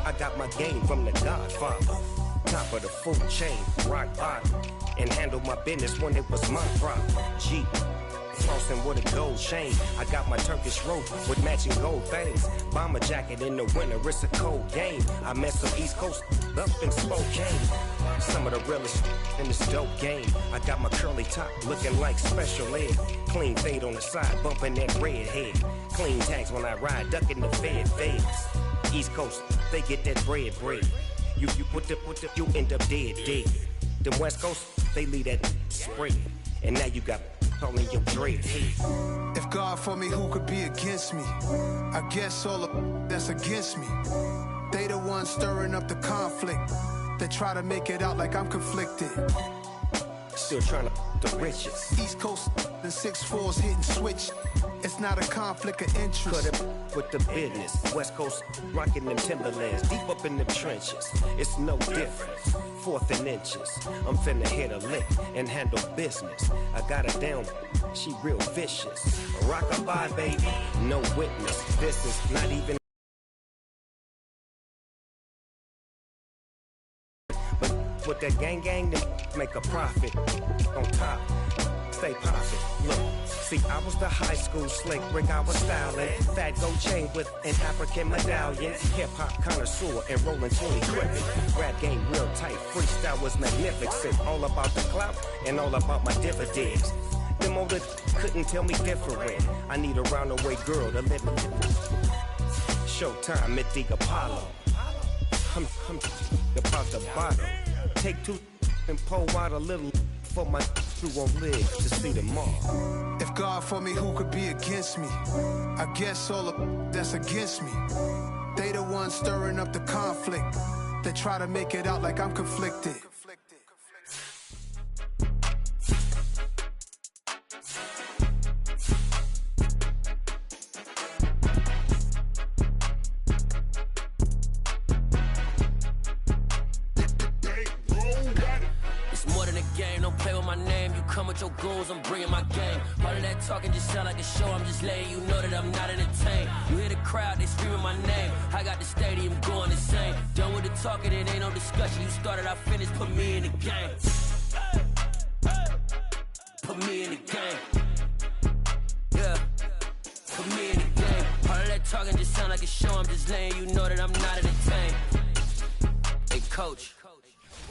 S12: I got my game from the Godfather. Top of the food chain, rock bottom. And handle my business when it was my problem. G. Flossing with a gold chain. I got my Turkish rope with matching gold things. Bomber jacket in the winter, it's a cold game. I mess up East Coast up in Spokane. Some of the realest in this dope game. I got my curly top looking like special ed. Clean fade on the side, bumping that red head. Clean tags when I ride, ducking the feds. East Coast, they get that bread. You put the, you end up dead. Them West Coast, they leave that spread. And now you got calling your dread head.
S8: If God for me, who could be against me? I guess all of that's against me. They the ones stirring up the conflict. They try to make it out like I'm conflicted.
S12: Still trying to the riches.
S8: East Coast and 6'4s hitting switch. It's not a conflict of interest.
S12: Cut it with the business. West Coast rocking them Timberlands. Deep up in the trenches. It's no difference. 4th and inches. I'm finna hit a lick and handle business. I got her down. She real vicious. Rock-a-bye, baby. No witness. This is not even. With that gang, then make a profit. On top, stay poppin'. Look, see, I was the high school slick Rick, I was styling. Fat gold chain with an African medallion. Hip-hop connoisseur and rolling 20 equipment. Rap game real tight, freestyle was magnificent. All about the clout and all about my dividends. Them older couldn't tell me different. I need a roundaway girl to live in. Showtime at the Apollo. I'm about the bottom. Take 2 and pour out a little for my who won't live to see tomorrow.
S8: If God for me, who could be against me? I guess all of that's against me. They the ones stirring up the conflict. They try to make it out like I'm conflicted.
S13: Your goals, I'm bringing my game. All of that talking just sound like a show. I'm just letting you know that I'm not entertained. You hear the crowd, they screaming my name. I got the stadium going insane. Done with the talking, it ain't no discussion. You started, I finished, put me in the game. Put me in the game. Yeah, put me in the game. All of that talking just sound like a show. I'm just letting you know that I'm not entertained. Hey, coach.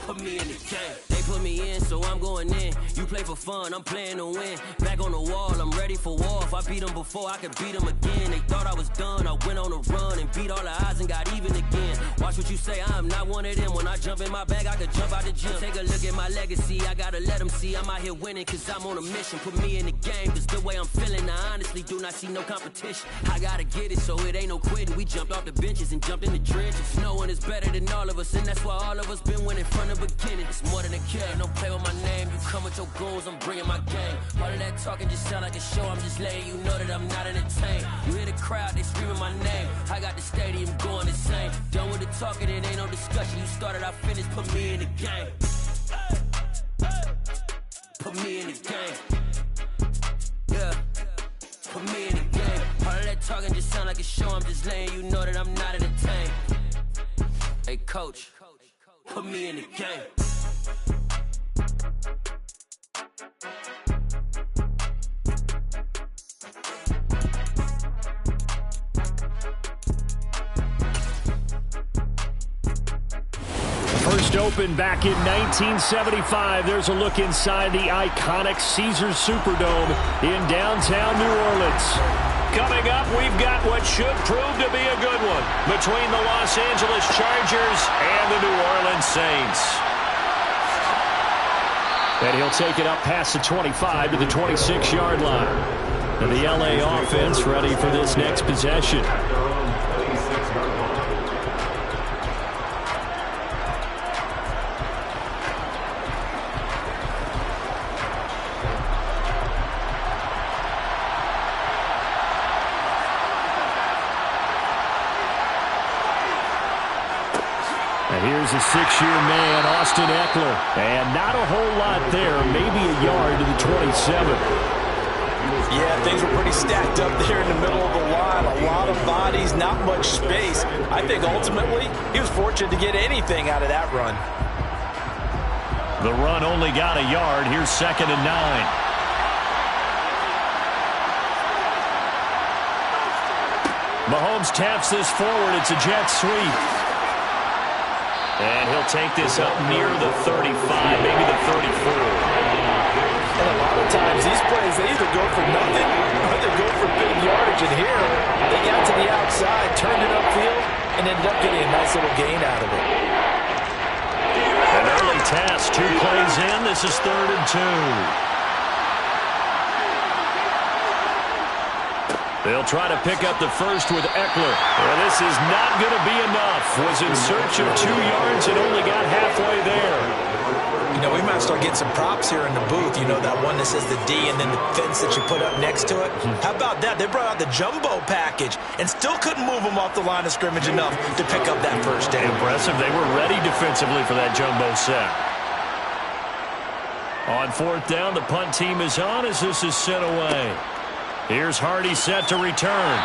S13: Put me in the game. They put me in, so I'm going in. You play for fun, I'm playing to win. Back on the wall, I'm ready for war. If I beat them before, I could beat them again. They thought I was done, I went on a run and beat all the odds and got even again. Watch what you say, I'm not one of them. When I jump in my bag, I could jump out the gym. Take a look at my legacy, I gotta let them see I'm out here winning, cause I'm on a mission. Put me in the game, cause the way I'm feeling, I honestly do not see no competition. I gotta get it, so it ain't no quitting. We jumped off the benches and jumped in the trenches. No one is better than all of us, and that's why all of us been winning from the beginning. It's more than a game, don't play with my name. You come with your goals, I'm bringing my game. All of that talking just sound like a show. I'm just letting you know that I'm not entertained. You hear the crowd, they screaming my name. I got the stadium going insane. Done with the talking, it ain't no discussion. You started, I finished, put me in the game. Put me in the game. Yeah, put me in the game. All of that talking just sound like a show. I'm just letting you know that I'm not entertained. Hey, coach, put me in the game.
S4: First opened back in 1975. There's a look inside the iconic Caesars Superdome in downtown New Orleans. Coming up, we've got what should prove to be a good one between the Los Angeles Chargers and the New Orleans Saints. And he'll take it up past the 25 to the 26-yard line. And the LA offense ready for this next possession. Here's a 6-year man, Austin Eckler. And not a whole lot there, maybe a yard to the 27.
S5: Yeah, things were pretty stacked up there in the middle of the line. A lot of bodies, not much space. I think ultimately he was fortunate to get anything out of that run.
S4: The run only got a yard. Here's 2nd and 9. Mahomes taps this forward. It's a jet sweep. And he'll take this up near the 35, maybe the 34.
S5: And a lot of times these plays, they either go for nothing or they go for big yardage. And here, they got to the outside, turned it upfield, and ended up getting a nice little gain out of it.
S4: An early task, 2 plays in. This is 3rd and 2. They'll try to pick up the first with Eckler. Well, this is not going to be enough. Was in search of 2 yards and only got halfway there.
S5: You know, we might have start getting some props here in the booth. You know, that one that says the D and then the fence that you put up next to it. How about that? They brought out the jumbo package and still couldn't move them off the line of scrimmage enough to pick up that first down.
S4: Impressive. They were ready defensively for that jumbo set. On fourth down, the punt team is on as this is sent away. Here's Hardy set to return.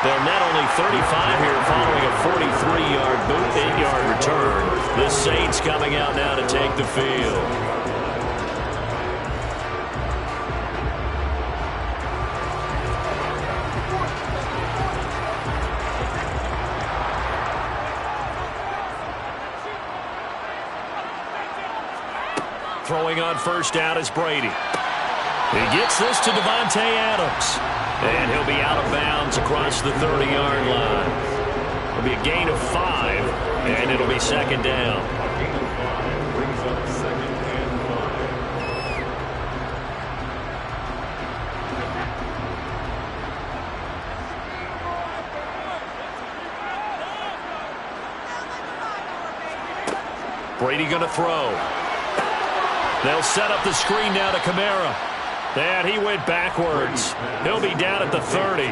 S4: They'll net only 35 here following a 43-yard boot, 8-yard return. The Saints coming out now to take the field. Throwing on first down is Brady. He gets this to Devontae Adams. And he'll be out of bounds across the 30-yard line. It'll be a gain of 5, and it'll be second down.
S6: Brings up second and
S4: 5. Brady going to throw. They'll set up the screen now to Kamara. And he went backwards. He'll be down at the 30.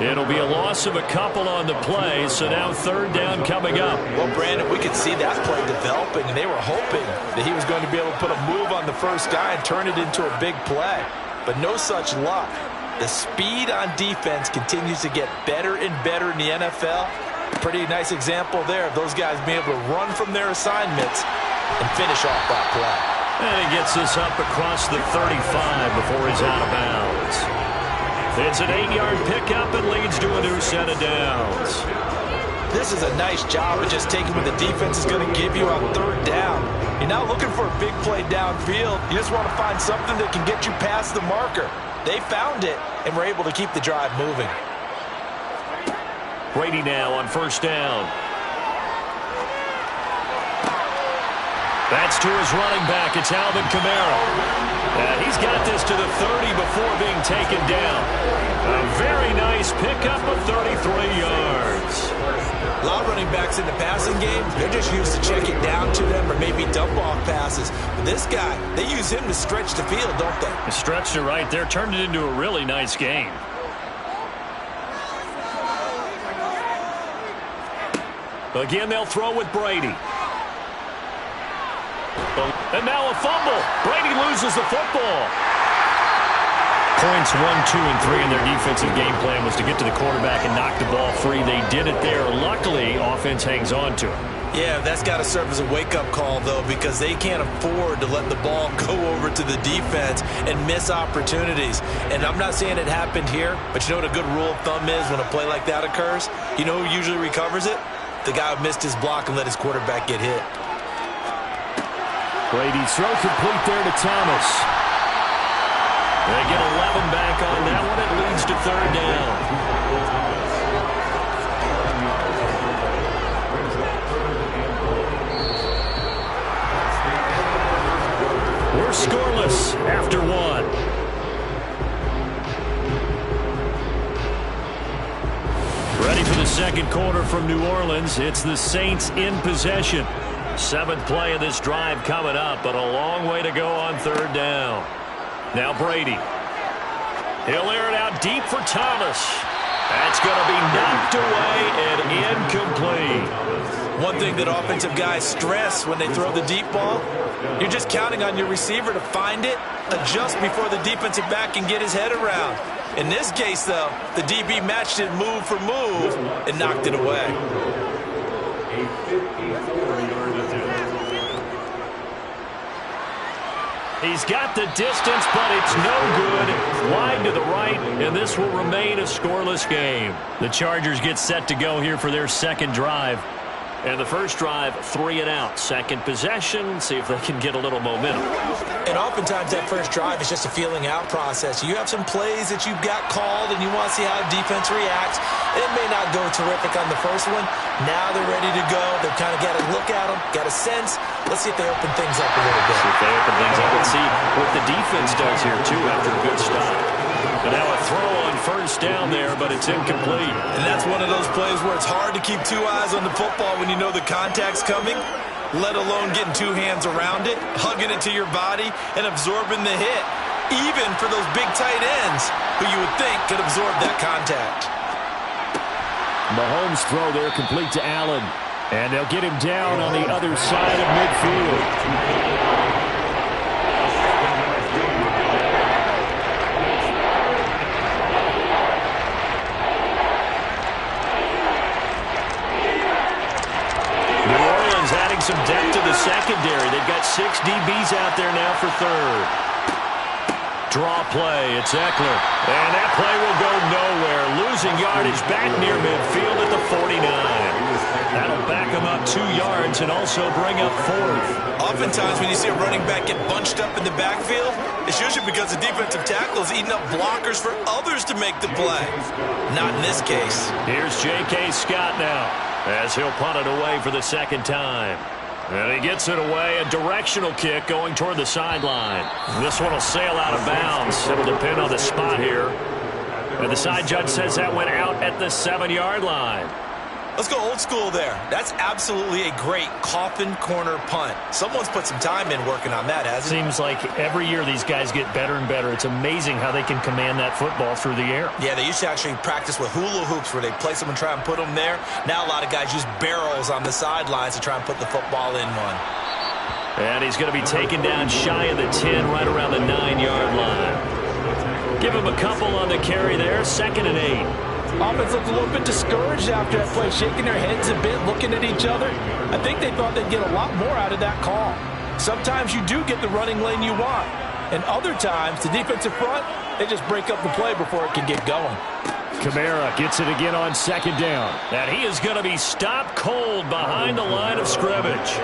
S4: It'll be a loss of a couple on the play, so now third down coming up.
S5: Well, Brandon, we could see that play developing, and they were hoping that he was going to be able to put a move on the first guy and turn it into a big play. But no such luck. The speed on defense continues to get better and better in the NFL. Pretty nice example there of those guys being able to run from their assignments and finish off that play.
S4: And he gets this up across the 35 before he's out of bounds. It's an 8-yard pickup and leads to a new set of downs.
S5: This is a nice job of just taking what the defense is going to give you on third down. You're not looking for a big play downfield. You just want to find something that can get you past the marker. They found it and were able to keep the drive moving.
S4: Brady now on first down. That's to his running back. It's Alvin Kamara. And he's got this to the 30 before being taken down. A very nice pickup of 33 yards.
S5: A lot of running backs in the passing game, they're just used to check it down to them or maybe dump off passes. But this guy, they use him to stretch the field, don't they?
S4: They stretched it right there, turned it into a really nice game. Again, they'll throw with Brady. And now a fumble. Brady loses the football. Points 1, 2, and 3 in their defensive game plan was to get to the quarterback and knock the ball free. They did it there. Luckily, offense hangs on to it.
S5: Yeah, that's got to serve as a wake-up call, though, because they can't afford to let the ball go over to the defense and miss opportunities. And I'm not saying it happened here, but you know what a good rule of thumb is when a play like that occurs? You know who usually recovers it? The guy who missed his block and let his quarterback get hit.
S4: Brady's throw complete there to Thomas. They get 11 back on that one. It leads to third down. We're scoreless after one. Ready for the second quarter from New Orleans. It's the Saints in possession. 7th play of this drive coming up, but a long way to go on third down. Now Brady. He'll air it out deep for Thomas. That's going to be knocked away and incomplete.
S5: One thing that offensive guys stress when they throw the deep ball, you're just counting on your receiver to find it, adjust before the defensive back can get his head around. In this case, though, the DB matched it move for move and knocked it away.
S4: He's got the distance, but it's no good. Wide to the right, and this will remain a scoreless game. The Chargers get set to go here for their second drive. And the first drive, 3 and out. Second possession, see if they can get a little momentum.
S5: And oftentimes that first drive is just a feeling out process. You have some plays that you've got called and you want to see how defense reacts. It may not go terrific on the first one. Now they're ready to go. They've kind of got to look at them, got a sense. Let's see if they open things up a little bit.
S4: See if they open things up and see what the defense does here, too, after a good stop. But now a throw on first down there, but it's incomplete.
S5: And that's one of those plays where it's hard to keep 2 eyes on the football when you know the contact's coming. let alone getting two hands around it, hugging it to your body, and absorbing the hit, even for those big tight ends who you would think could absorb that contact.
S4: Mahomes' throw there complete to Allen. And they'll get him down on the other side of midfield. Some depth to the secondary. They've got 6 DBs out there now for third. Draw play. It's Eckler. And that play will go nowhere. Losing yardage back near midfield at the 49. That'll back them up 2 yards and also bring up fourth.
S5: Oftentimes when you see a running back get bunched up in the backfield, it's usually because the defensive tackle is eating up blockers for others to make the play. Not in this case.
S4: Here's J.K. Scott now as he'll punt it away for the second time. And he gets it away, a directional kick going toward the sideline. This one will sail out of bounds. It'll depend on the spot here. And the side judge says that went out at the 7-yard line.
S5: Let's go old school there. That's absolutely a great coffin corner punt. Someone's put some time in working on that, hasn't it?
S4: Seems like every year these guys get better and better. It's amazing how they can command that football through the air.
S5: Yeah, they used to actually practice with hula hoops where they place them and try and put them there. Now a lot of guys use barrels on the sidelines to try and put the football in one.
S4: And he's going to be taken down shy of the 10, right around the 9-yard line. Give him a couple on the carry there, 2nd and 8.
S14: Offense looked a little bit discouraged after that play, shaking their heads a bit, looking at each other. I think they thought they'd get a lot more out of that call. Sometimes you do get the running lane you want, and other times the defensive front, they just break up the play before it can get going.
S4: Kamara gets it again on 2nd down. And he is going to be stopped cold behind the line of scrimmage.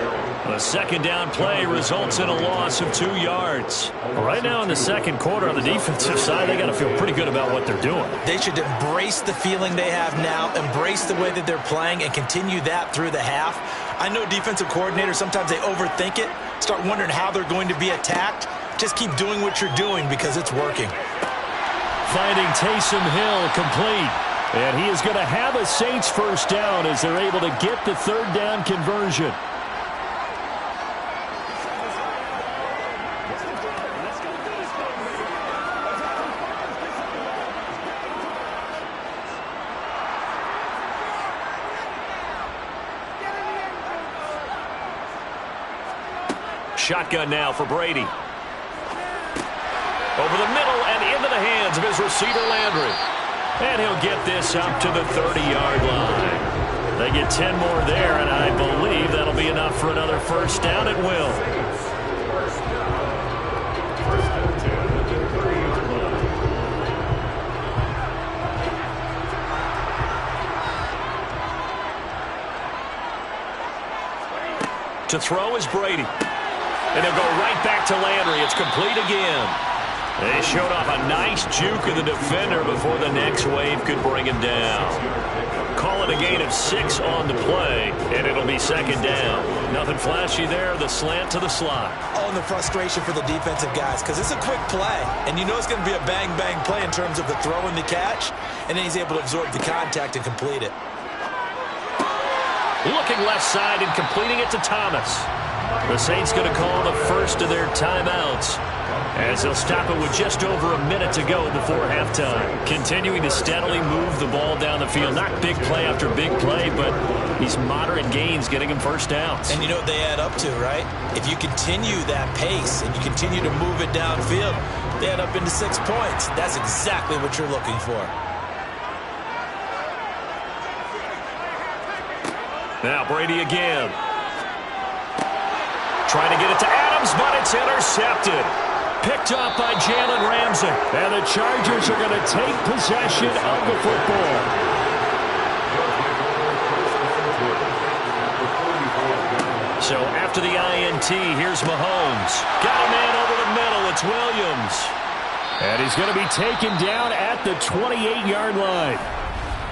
S4: The 2nd down play results in a loss of 2 yards. Right now in the second quarter on the defensive side, they got to feel pretty good about what they're doing.
S5: They should embrace the feeling they have now, embrace the way that they're playing, and continue that through the half. I know defensive coordinators, sometimes they overthink it, start wondering how they're going to be attacked. Just keep doing what you're doing because it's working.
S4: Finding Taysom Hill complete. And he is going to have a Saints first down as they're able to get the 3rd down conversion. Shotgun now for Brady. Over the middle and into the hands of his receiver, Landry. And he'll get this up to the 30-yard line. They get 10 more there, and I believe that'll be enough for another first down at will. To throw is Brady. And they'll go right back to Landry. It's complete again. They showed off a nice juke of the defender before the next wave could bring him down. Call it a gain of 6 on the play, and it'll be 2nd down. Nothing flashy there, the slant to the slot.
S5: Oh, and the frustration for the defensive guys, because it's a quick play, and you know it's going to be a bang-bang play in terms of the throw and the catch, and then he's able to absorb the contact and complete it.
S4: Looking left side and completing it to Thomas. The Saints going to call the first of their timeouts as they'll stop it with just over a minute to go before halftime. Continuing to steadily move the ball down the field. Not big play after big play, but these moderate gains getting him first downs.
S5: And you know what they add up to, right? If you continue that pace and you continue to move it downfield, they add up into 6 points. That's exactly what you're looking for.
S4: Now Brady again. Trying to get it to Adams, but it's intercepted. Picked up by Jalen Ramsey. And the Chargers are going to take possession of the football. So after the INT, here's Mahomes. Got a man over the middle. It's Williams. And he's going to be taken down at the 28-yard line.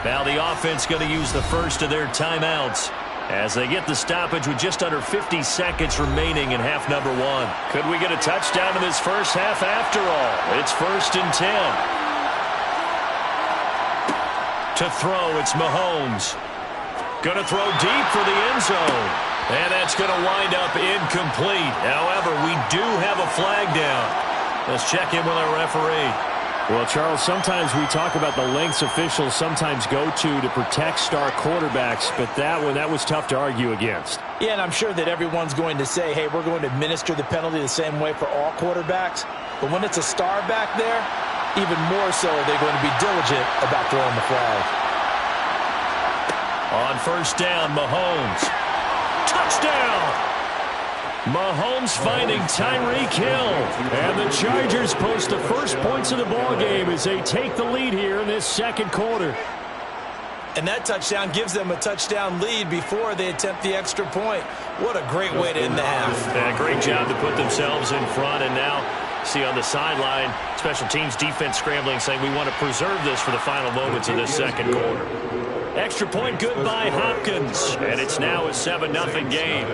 S4: Now the offense going to use the first of their timeouts as they get the stoppage with just under 50 seconds remaining in half number 1. Could we get a touchdown in this first half after all? It's 1st and 10. To throw, it's Mahomes. Going to throw deep for the end zone. And that's going to wind up incomplete. However, we do have a flag down. Let's check in with our referee.
S15: Well, Charles, sometimes we talk about the lengths officials sometimes go to protect star quarterbacks, but that was tough to argue against.
S14: Yeah, and I'm sure that everyone's going to say, hey, we're going to administer the penalty the same way for all quarterbacks. But when it's a star back there, even more so they're going to be diligent about throwing the flag.
S4: On first down, Mahomes. Touchdown! Mahomes finding Tyreek Hill. And the Chargers post the first points of the ball game as they take the lead here in this second quarter.
S5: And that touchdown gives them a touchdown lead before they attempt the extra point. What a great way to end the half.
S4: And a great job to put themselves in front. And now, see on the sideline, special teams defense scrambling, saying we want to preserve this for the final moments of this second quarter. Extra point good by Hopkins. And it's now a 7-0 game.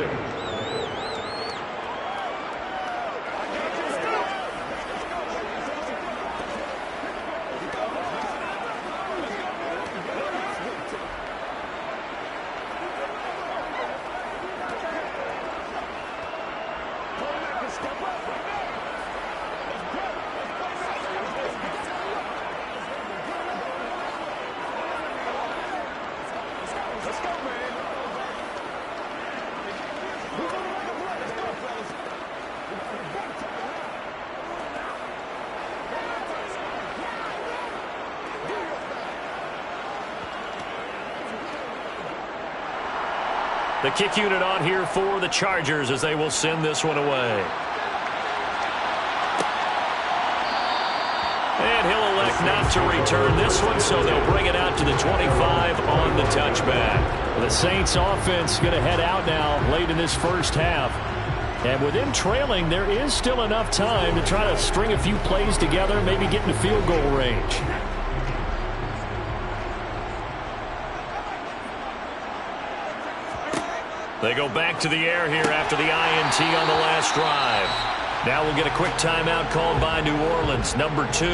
S4: The kick unit on here for the Chargers as they will send this one away. And he'll elect not to return this one, so they'll bring it out to the 25 on the touchback. The Saints offense going to head out now late in this first half. And with them trailing, there is still enough time to try to string a few plays together, maybe get into field goal range. They go back to the air here after the INT on the last drive. Now we'll get a quick timeout called by New Orleans, number 2,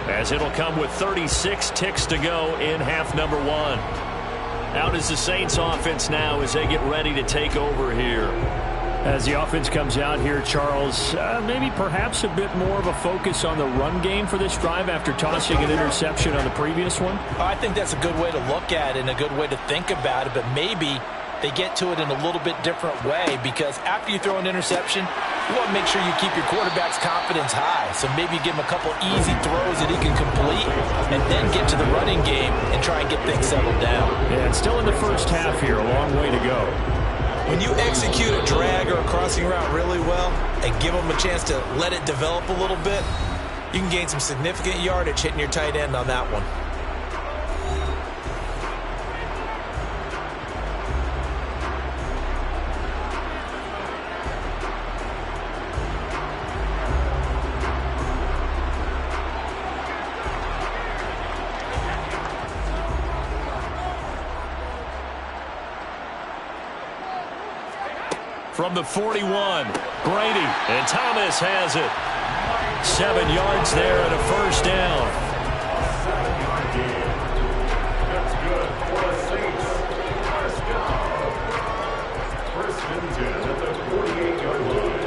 S4: as it'll come with 36 ticks to go in half number 1. Out is the Saints offense now as they get ready to take over here. As the offense comes out here, Charles, maybe perhaps a bit more of a focus on the run game for this drive after tossing an interception on the previous one?
S14: I think that's a good way to look at it and a good way to think about it, but maybe they get to it in a little bit different way, because after you throw an interception, you want to make sure you keep your quarterback's confidence high. So maybe you give him a couple easy throws that he can complete and then get to the running game and try and get things settled down.
S15: Yeah, it's still in the first half here, a long way to go.
S5: When you execute a drag or a crossing route really well and give them a chance to let it develop a little bit, you can gain some significant yardage hitting your tight end on that one.
S4: From the 41, Brady, and Thomas has it. 7 yards there and a first down.
S6: That's good for the Saints. First down. First and 10 at the 48-yard line.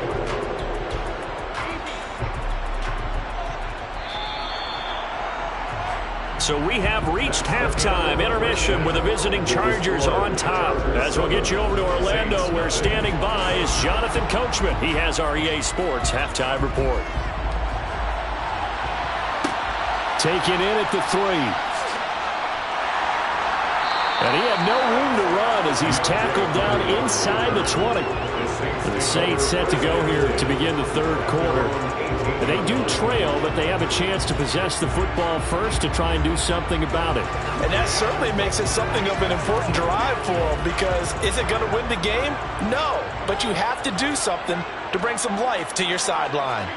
S4: So we have reached halftime intermission with the visiting Chargers on top. As we'll get you over to Orlando, where standing by is Jonathan Coachman. He has our EA Sports halftime report.
S15: Taken in at the 3. And he had no room to run as he's tackled down inside the 20. The Saints set to go here to begin the third quarter. They do trail, but they have a chance to possess the football first to try and do something about it.
S14: And that certainly makes it something of an important drive for them, because is it going to win the game? No, but you have to do something to bring some life to your sideline.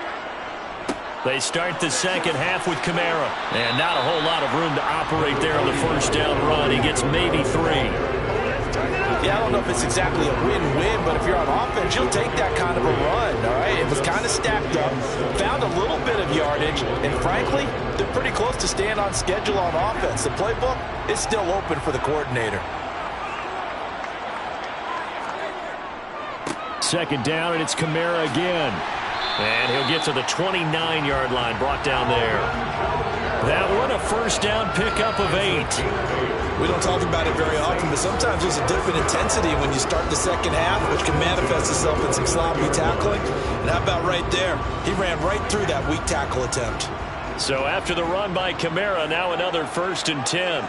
S4: They start the second half with Kamara. And not a whole lot of room to operate there on the first down run. He gets maybe 3.
S14: Yeah, I don't know if it's exactly a win-win, but if you're on offense, you'll take that kind of a run, all right? It was kind of stacked up, found a little bit of yardage, and frankly, they're pretty close to staying on schedule on offense. The playbook is still open for the coordinator.
S15: second down, and it's Kamara again. And he'll get to the 29-yard line, brought down there. That one, a first down pickup of 8.
S5: We don't talk about it very often, but sometimes there's a different intensity when you start the second half, which can manifest itself in some sloppy tackling. And how about right there? He ran right through that weak tackle attempt.
S15: So after the run by Kamara, now another 1st and 10.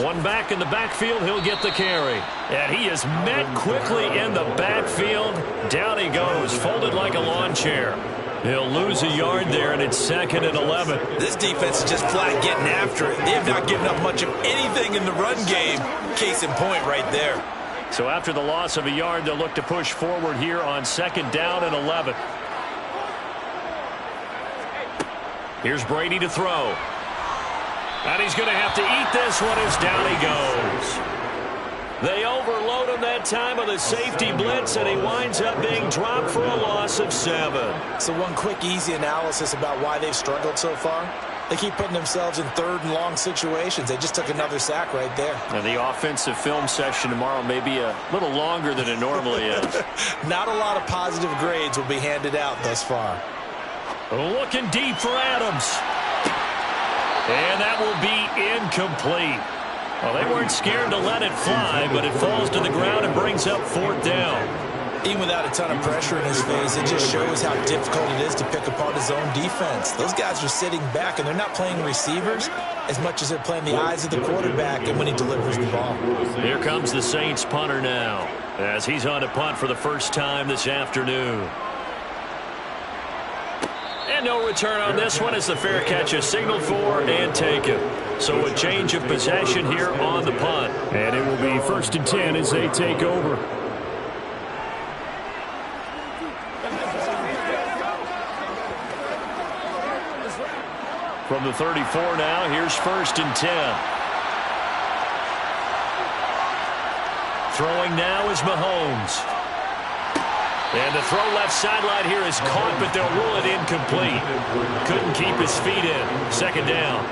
S15: One back in the backfield, he'll get the carry. And he is met quickly in the backfield. Down he goes, folded like a lawn chair. He'll lose a yard there, and it's 2nd and 11.
S5: This defense is just flat getting after it. They have not given up much of anything in the run game. Case in point right there.
S15: So after the loss of a yard, they'll look to push forward here on 2nd down and 11. Here's Brady to throw. And he's going to have to eat this one as down he goes. They overload him that time with a safety blitz, and he winds up being dropped for a loss of 7.
S5: So one quick, easy analysis about why they've struggled so far. They keep putting themselves in 3rd and long situations. They just took another sack right there.
S15: And the offensive film session tomorrow may be a little longer than it normally is.
S5: Not a lot of positive grades will be handed out thus far.
S15: Looking deep for Adams. And that will be incomplete. Well, they weren't scared to let it fly, but it falls to the ground and brings up 4th down.
S5: Even without a ton of pressure in his face, it just shows how difficult it is to pick apart his own defense. Those guys are sitting back, and they're not playing receivers as much as they're playing the eyes of the quarterback and when he delivers the ball.
S15: Here comes the Saints punter now, as he's on to punt for the first time this afternoon. And no return on this one as the fair catch is signaled for and taken. So a change of possession here on the punt. And it will be 1st and 10 as they take over. From the 34 now, here's 1st and 10. Throwing now is Mahomes. And the throw left sideline here is caught, but they'll rule it incomplete. Couldn't keep his feet in. 2nd down.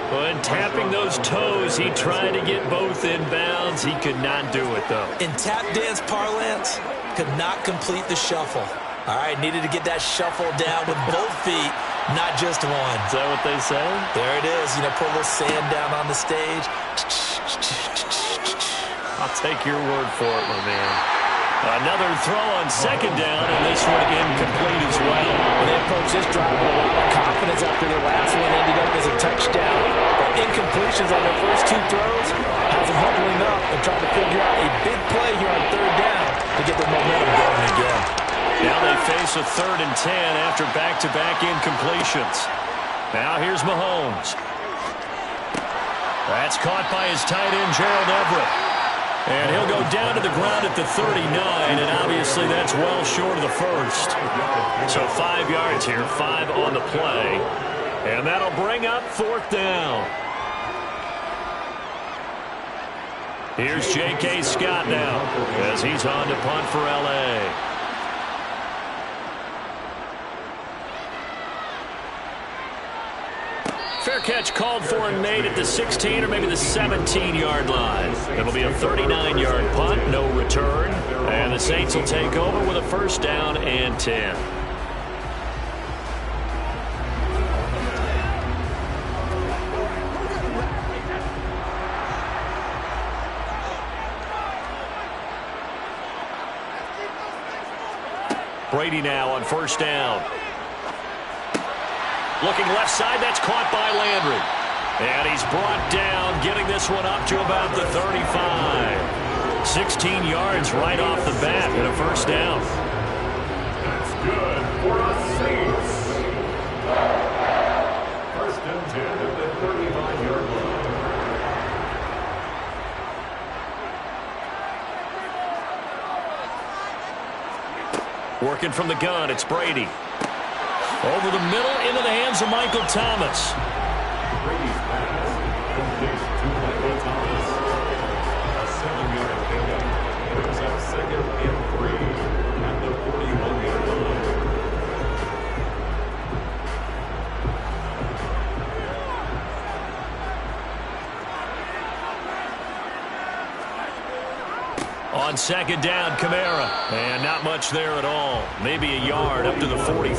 S15: When tapping those toes, he tried to get both in bounds. He could not do it, though.
S5: In tap dance parlance, could not complete the shuffle. All right, needed to get that shuffle down with both feet, not just one.
S15: Is that what they say?
S5: There it is. You know, put a little sand down on the stage.
S15: I'll take your word for it, my man. Another throw on 2nd down, and this one incomplete as well.
S14: When they approach this drive with a lot of confidence after their last one ended up as a touchdown. But incompletions on their first 2 throws has them huddling up and trying to figure out a big play here on 3rd down to get their momentum going again.
S15: Now they face a 3rd and 10 after back-to-back incompletions. Now here's Mahomes. That's caught by his tight end, Gerald Everett. And he'll go down to the ground at the 39, and obviously that's well short of the 1st. So 5 yards here, 5 on the play. And that'll bring up 4th down. Here's J.K. Scott now as he's on to punt for L.A. Fair catch called for and made at the 16 or maybe the 17-yard line. It'll be a 39-yard punt, no return. And the Saints will take over with a 1st down and 10. Brady now on 1st down. Looking left side, that's caught by Landry. And he's brought down, getting this one up to about the 35. 16 yards right off the bat and a 1st down.
S6: That's good for the Saints. 1st and 10 at the 35-yard
S15: line. Working from the gun, it's Brady. Over the middle, into the hands of Michael Thomas.
S6: Brady's pass completes to Michael Thomas. A 7-yard pickup brings up 2nd and 3 at the 41-yard line.
S15: On On second down, Kamara. And not much there at all. Maybe a yard up to the 43.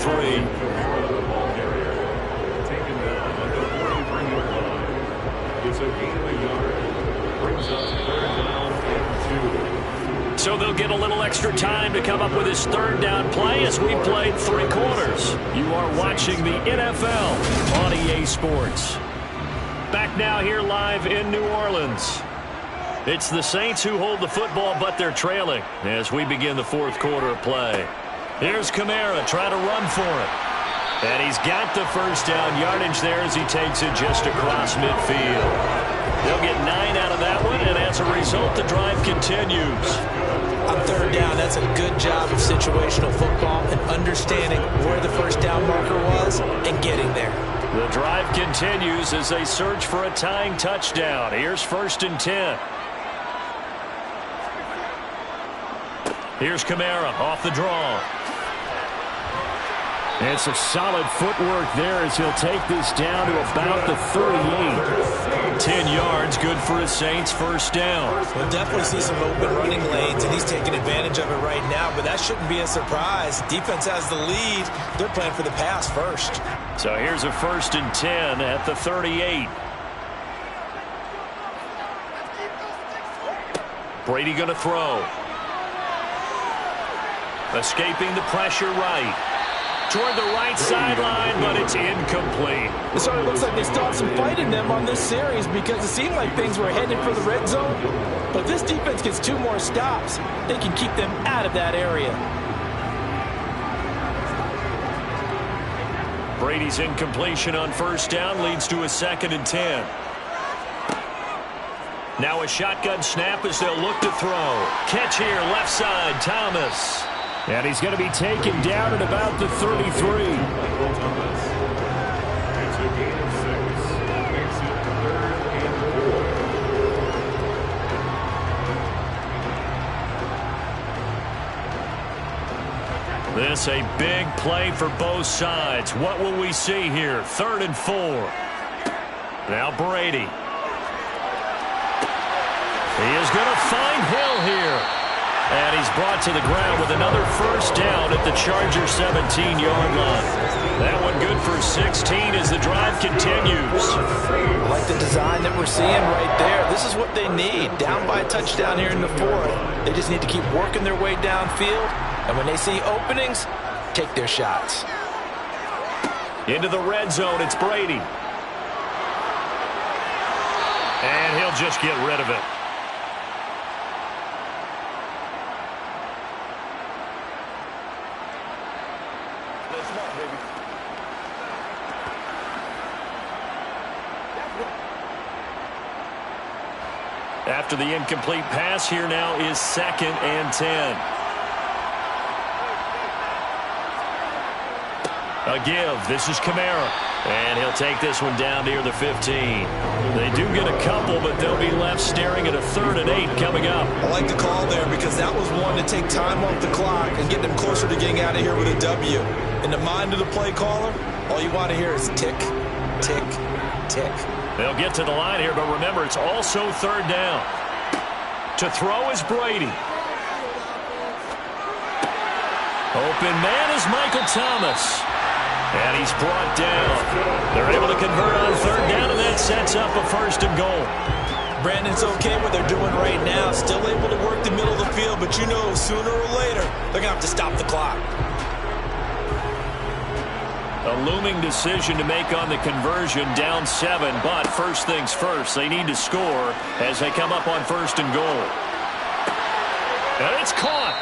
S15: So they'll get a little extra time to come up with his third down play as we played 3 quarters. You are watching the NFL on EA Sports. Back now here live in New Orleans. It's the Saints who hold the football, but they're trailing as we begin the 4th quarter of play. Here's Kamara trying to run for it. And he's got the first down yardage there as he takes it just across midfield. They'll get 9 out of that one, and as a result, the drive continues.
S5: On third down, that's a good job of situational football and understanding where the first down marker was and getting there.
S15: The drive continues as they search for a tying touchdown. Here's 1st and 10. Here's Kamara off the draw. And some solid footwork there as he'll take this down to about the 38. 10 yards, good for his Saints' first down.
S5: We'll definitely see some open running lanes, and he's taking advantage of it right now, but that shouldn't be a surprise. Defense has the lead. They're playing for the pass first.
S15: So here's a 1st and 10 at the 38. Brady going to throw. Escaping the pressure right. Toward the right sideline, but it's incomplete.
S14: It sort of looks like they still have some fight in them on this series because it seemed like things were headed for the red zone. But this defense gets 2 more stops. They can keep them out of that area.
S15: Brady's incompletion on first down leads to a 2nd and 10. Now a shotgun snap as they'll look to throw. Catch here, left side, Thomas. And he's going to be taken down at about the 33. This a big play for both sides. What will we see here? 3rd and 4. Now Brady. He is going to find Hill here. And he's brought to the ground with another first down at the Charger 17-yard line. That one good for 16 as the drive continues.
S5: I like the design that we're seeing right there. This is what they need. Down by a touchdown here in the 4th. They just need to keep working their way downfield. And when they see openings, take their shots.
S15: Into the red zone, it's Brady. And he'll just get rid of it. After the incomplete pass, here now is 2nd and 10. A give. This is Kamara. And he'll take this one down near the 15. They do get a couple, but they'll be left staring at a 3rd and 8 coming up.
S5: I like the call there because that was one to take time off the clock and get them closer to getting out of here with a W. In the mind of the play caller, all you want to hear is tick, tick, tick.
S15: They'll get to the line here, but remember, it's also 3rd down. To throw is Brady. Open man is Michael Thomas. And he's brought down. They're able to convert on 3rd down, and that sets up a 1st and goal.
S5: Brandon's okay what they're doing right now. Still able to work the middle of the field, but you know sooner or later they're going to have to stop the clock.
S15: A looming decision to make on the conversion, down 7, but first things first, they need to score as they come up on 1st and goal. And it's caught.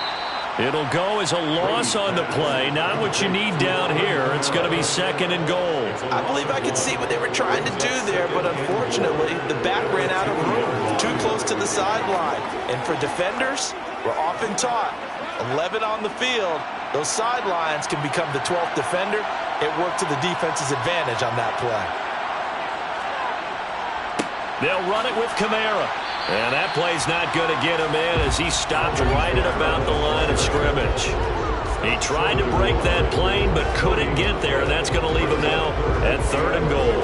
S15: It'll go as a loss on the play, not what you need down here. It's going to be 2nd and goal.
S5: I believe I could see what they were trying to do there, but unfortunately, the back ran out of room, too close to the sideline. And for defenders, we're often taught, 11 on the field, those sidelines can become the 12th defender. It worked to the defense's advantage on that play.
S15: They'll run it with Kamara. And that play's not going to get him in as he stopped right at about the line of scrimmage. He tried to break that plane but couldn't get there. That's going to leave him now at 3rd and goal.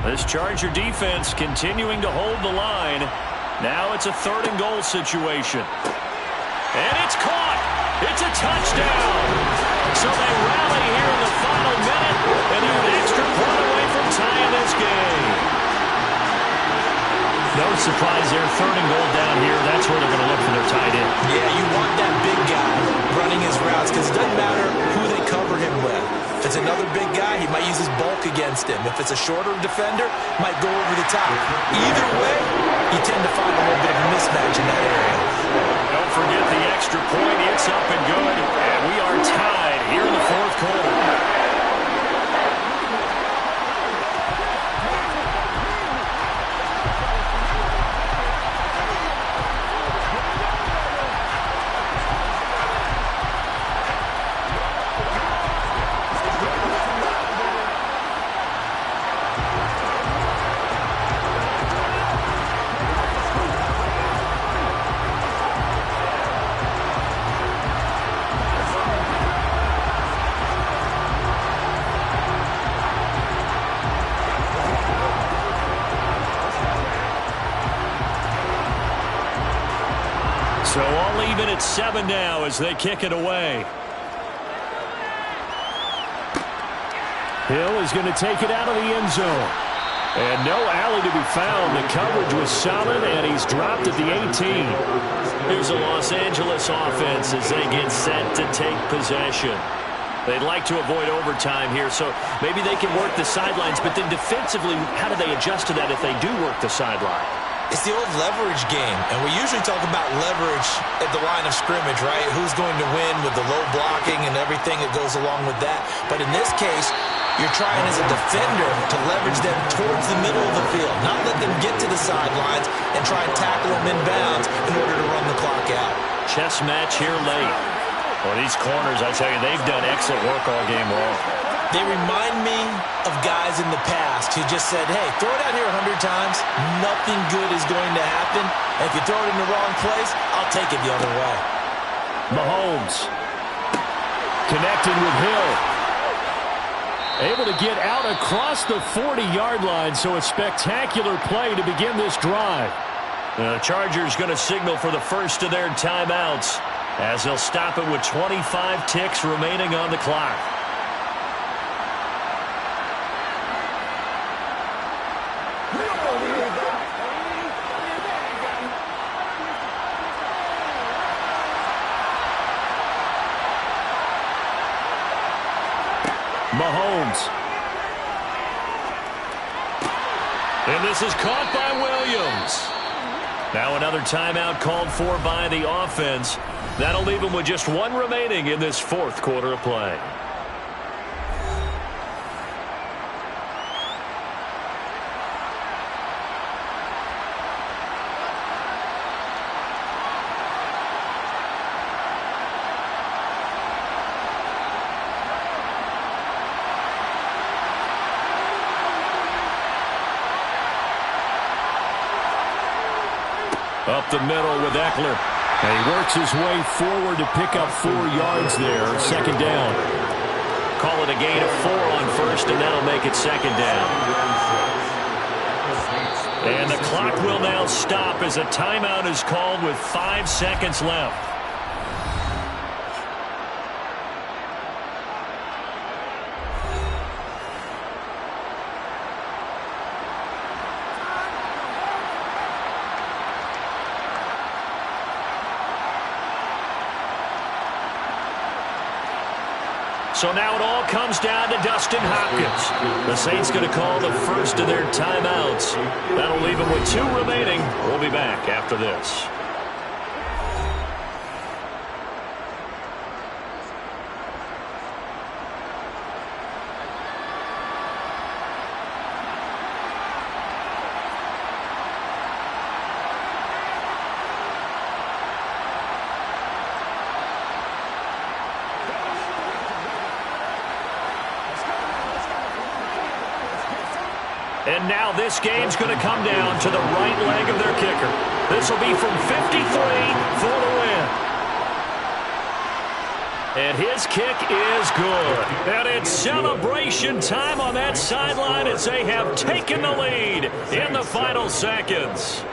S15: This Charger defense continuing to hold the line. Now it's a 3rd and goal situation. And it's caught. It's a touchdown. So they rally here in the final minute, and they're an extra point away from tying this game. No surprise there. 3rd and goal down here. That's where they're going to look for their tight end.
S5: Yeah, you want that big guy running his routes because it doesn't matter who they cover him with. If it's another big guy, he might use his bulk against him. If it's a shorter defender, might go over the top. Either way, you tend to find a little bit of a mismatch in that area.
S15: Don't forget the extra point. It's up and good. And we are tied here in the 4th quarter. So all even at 7 now as they kick it away. Hill is going to take it out of the end zone. And no alley to be found. The coverage was solid, and he's dropped at the 18. Here's the Los Angeles offense as they get set to take possession. They'd like to avoid overtime here, so maybe they can work the sidelines. But then defensively, how do they adjust to that if they do work the sideline?
S5: It's the old leverage game, and we usually talk about leverage at the line of scrimmage, right? Who's going to win with the low blocking and everything that goes along with that. But in this case, you're trying as a defender to leverage them towards the middle of the field, not let them get to the sidelines and try and tackle them inbounds in order to run the clock out.
S15: Chess match here late. Well, these corners, I tell you, they've done excellent work all game long.
S5: They remind me of guys in the past who just said, hey, throw it out here 100 times, nothing good is going to happen. And if you throw it in the wrong place, I'll take it the other way.
S15: Mahomes connecting with Hill. Able to get out across the 40-yard line, so a spectacular play to begin this drive. The Chargers going to signal for the first of their timeouts as they'll stop it with 25 ticks remaining on the clock. Mahomes. And this is caught by Williams. Now another timeout called for by the offense. That'll leave them with just 1 remaining in this 4th quarter of play. Up the middle with Eckler. And he works his way forward to pick up 4 yards there. 2nd down. Call it a gain of 4 on 1st, and that'll make it 2nd down. And the clock will now stop as a timeout is called with 5 seconds left. So now it all comes down to Dustin Hopkins. The Saints going to call the first of their timeouts. That'll leave them with 2 remaining. We'll be back after this. And now this game's going to come down to the right leg of their kicker. This will be from 53 for the win. And his kick is good. And it's celebration time on that sideline as they have taken the lead in the final seconds.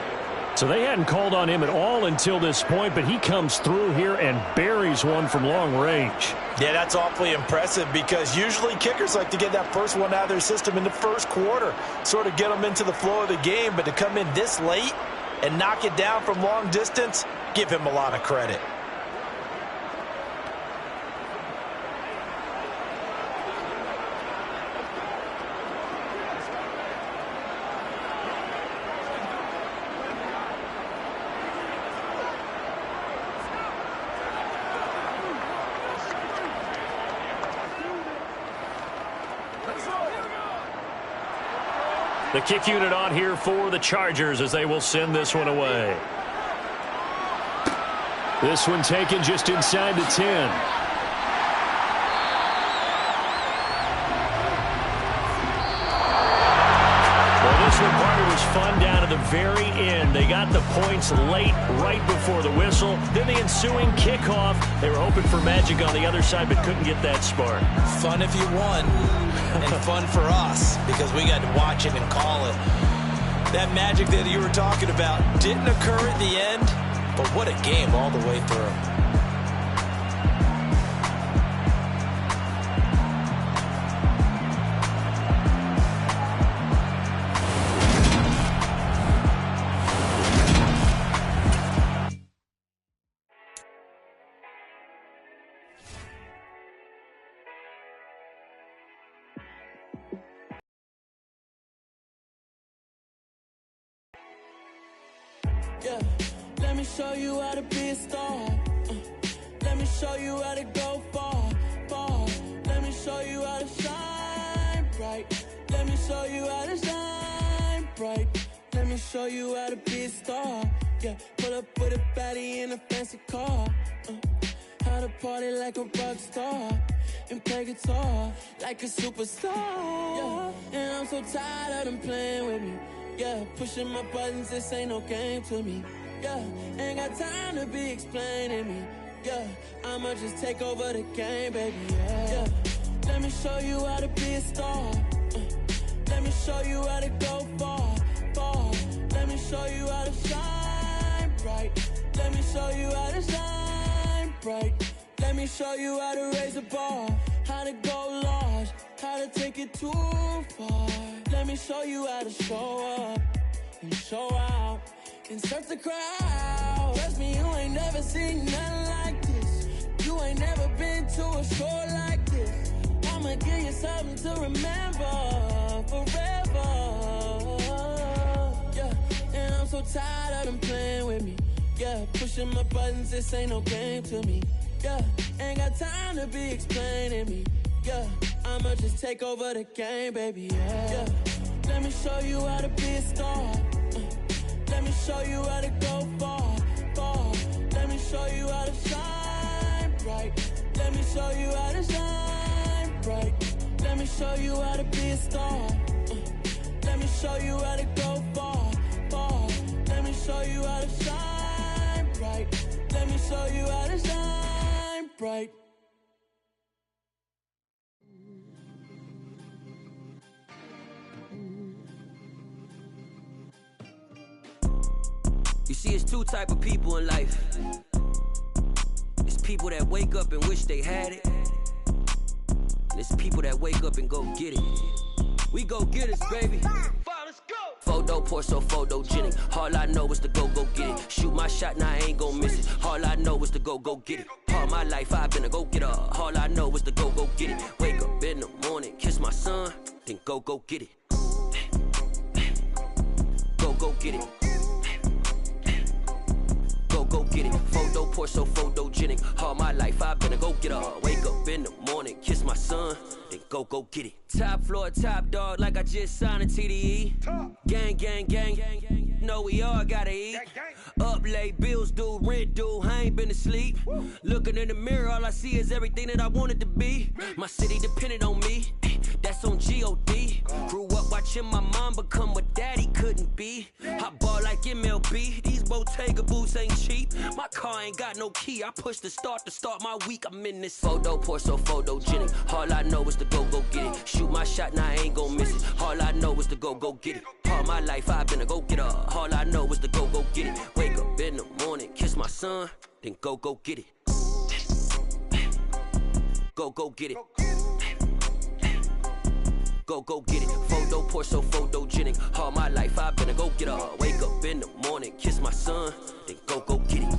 S15: So they hadn't called on him at all until this point, but he comes through here and buries one from long range.
S5: Yeah, that's awfully impressive because usually kickers like to get that first one out of their system in the first quarter, sort of get them into the flow of the game, but to come in this late and knock it down from long distance, give him a lot of credit.
S15: The kick unit on here for the Chargers as they will send this one away. This one taken just inside the 10. Well, this one, partner, was fun down to the very end. They got the points late, right before the whistle. Then the ensuing kickoff. They were hoping for magic on the other side, but couldn't get that spark.
S5: Fun if you won. And fun for us because we got to watch it and call it. That magic that you were talking about didn't occur at the end, but what a game all the way through.
S16: Yeah, let me show you how to be a star. Let me show you how to go far, far. Let me show you how to shine bright. Let me show you how to shine bright. Let me show you how to be a star. Yeah, pull up with a baddie in a fancy car. How to party like a rock star and play guitar like a superstar. Yeah, and I'm so tired of them playing with me. Yeah, pushing my buttons, this ain't no game to me. Yeah, ain't got time to be explaining me. Yeah, I'ma just take over the game, baby. Yeah, let me show you how to be a star. Let me show you how to go far, far. Let me show you how to shine bright. Let me show you how to shine bright. Let me show you how to raise the bar, how to go large, how to take it too far. Let me show you how to show up and show out and surf the crowd. Trust me, you ain't never seen nothing like this. You ain't never been to a show like this. I'ma give you something to remember forever. Yeah, and I'm so tired of them playing with me. Yeah, pushing my buttons, this ain't no game to me. Yeah, ain't got time to be explaining me. Yeah, I'ma just take over the game, baby. Yeah, let me show you how to be a star. Let me show you how to go far, far. Let me show you how to shine bright. Let me show you how to shine bright. Let me show you how to be a star. Let me show you how to go far, far. Let me show you how to shine bright. Let me show you how to shine bright.
S13: You see, it's two type of people in life. It's people that wake up and wish they had it. And it's people that wake up and go get it. We go get it, baby. Photo poor, so photogenic. All I know is to go get it. Shoot my shot, now I ain't gon' miss it. All I know is to go get it. All my life I've been a go-getter. All I know is to go get it. Wake up in the morning, kiss my son, then go get it. Go get it. Go get it. Photo poor, so photogenic. All my life I've been a go-getter. Wake up in the morning, kiss my son, then go get it. Top floor, top dog, like I just signed a TDE. Gang, gang, gang. Know we all gotta eat. Up late, bills due, rent due, I ain't been asleep. Looking in the mirror, all I see is everything that I wanted to be. My city depended on me. that's on G.O.D. Grew up watching my mom become what daddy couldn't be. I ball like MLB, these Bottega boots ain't cheap. My car ain't got no key, I push the start to start my week. I'm in this photo, pour so photogenic. All I know is to go get it. Shoot my shot, now I ain't gon' miss it. All I know is to go get it. All my life I've been a go-getter. All I know is to go get it. Wake up in the morning, kiss my son, then go get it. Go get it. Go get it. Photo, pour so photogenic. All my life I've been a go-getter. Wake up in the morning, kiss my son, then go get it.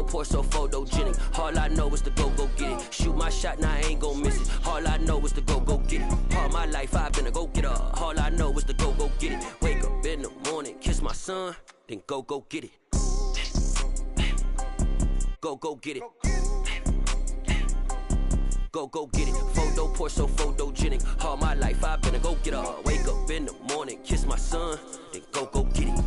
S13: Pour so photogenic. All I know is to go get it. Shoot my shot, now I ain't gon' miss it. All I know is to go get it. All my life I've been a go-getter. All I know is to go get it. Wake up in the morning, kiss my son, then go get it. Go get it. Go get it. Photo, pour so photogenic. All my life I've been a go-getter. Wake up in the morning, kiss my son, then go get it.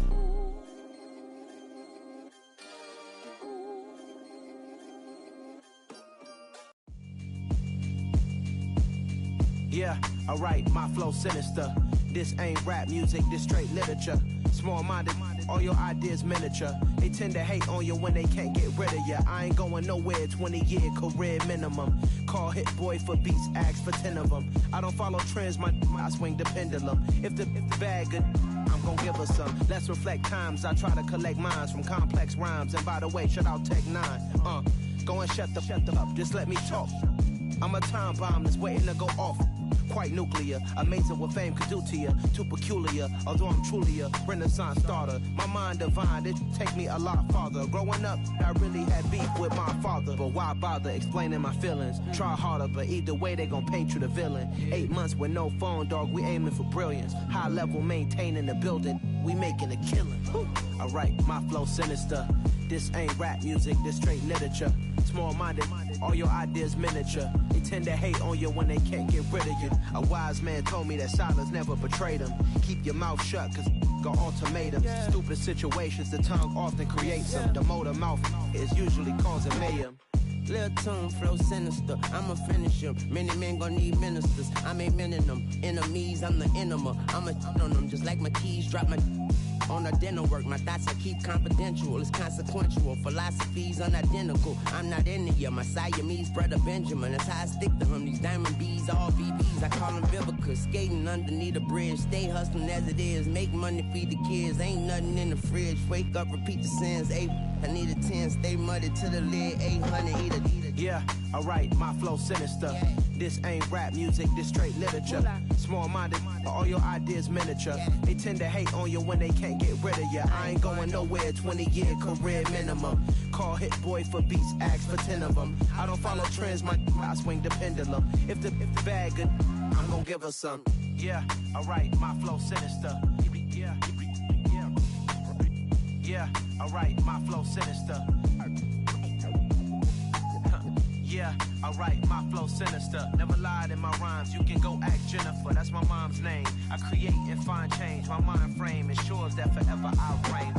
S11: Yeah, alright, my flow sinister. This ain't rap music, this straight literature. Small-minded, all your ideas miniature. They tend to hate on you when they can't get rid of you. I ain't going nowhere, 20-year career minimum. Call Hit Boy for beats, ask for 10 of them. I don't follow trends, I swing the pendulum. If the bag good, I'm gon' give her some. Let's reflect times, I try to collect minds from complex rhymes. And by the way, shout out Tech 9. Go and shut the up, just let me talk. I'm a time bomb that's waiting to go off. Quite nuclear, amazing what fame could do to you. Too peculiar, although I'm truly a renaissance starter. My mind divine, it take me a lot farther. Growing up, I really had beef with my father. But why bother explaining my feelings? Try harder, but either way they gon' paint you the villain. 8 months with no phone, dog, we aiming for brilliance. High level maintaining the building, we making a killing. Alright, my flow sinister. This ain't rap music, this straight literature. Small-minded, all your ideas miniature. They tend to hate on you when they can't get rid of you. A wise man told me that silence never betrayed him. Keep your mouth shut, cause got ultimatums. Stupid situations, the tongue often creates them. The motor mouth is usually causing mayhem.
S17: Lil' tune, flow sinister, I'ma finish him. Many men gon' need ministers, I ain't mending them. Enemies, I'm the enema, I'ma on them. Just like my keys, drop my on the dinner work. My thoughts I keep confidential, it's consequential. Philosophies unidentical, I'm not into you. My Siamese brother Benjamin, that's how I stick to him. These diamond bees, all VVs, I call them Vivica. Skating underneath a bridge, stay hustling as it is. Make money, feed the kids, ain't nothing in the fridge. Wake up, repeat the sins, I need a 10, stay muddy to the lid, 800, eat a.
S11: Yeah, alright, my flow sinister. This ain't rap music, this straight literature. Small-minded, all your ideas miniature. They tend to hate on you when they can't get rid of you. I ain't going nowhere, 20-year career minimum. Call Hit Boy for beats, ask for 10 of them. I don't follow trends, I swing the pendulum. If the bag good, I'm gon' give her some. Yeah, alright, my flow sinister. Yeah, alright, my flow sinister. Yeah, alright, my flow sinister. Never lied in my rhymes, you can go ask Jennifer. That's my mom's name. I create and find change. My mind frame ensures that forever I'll reign.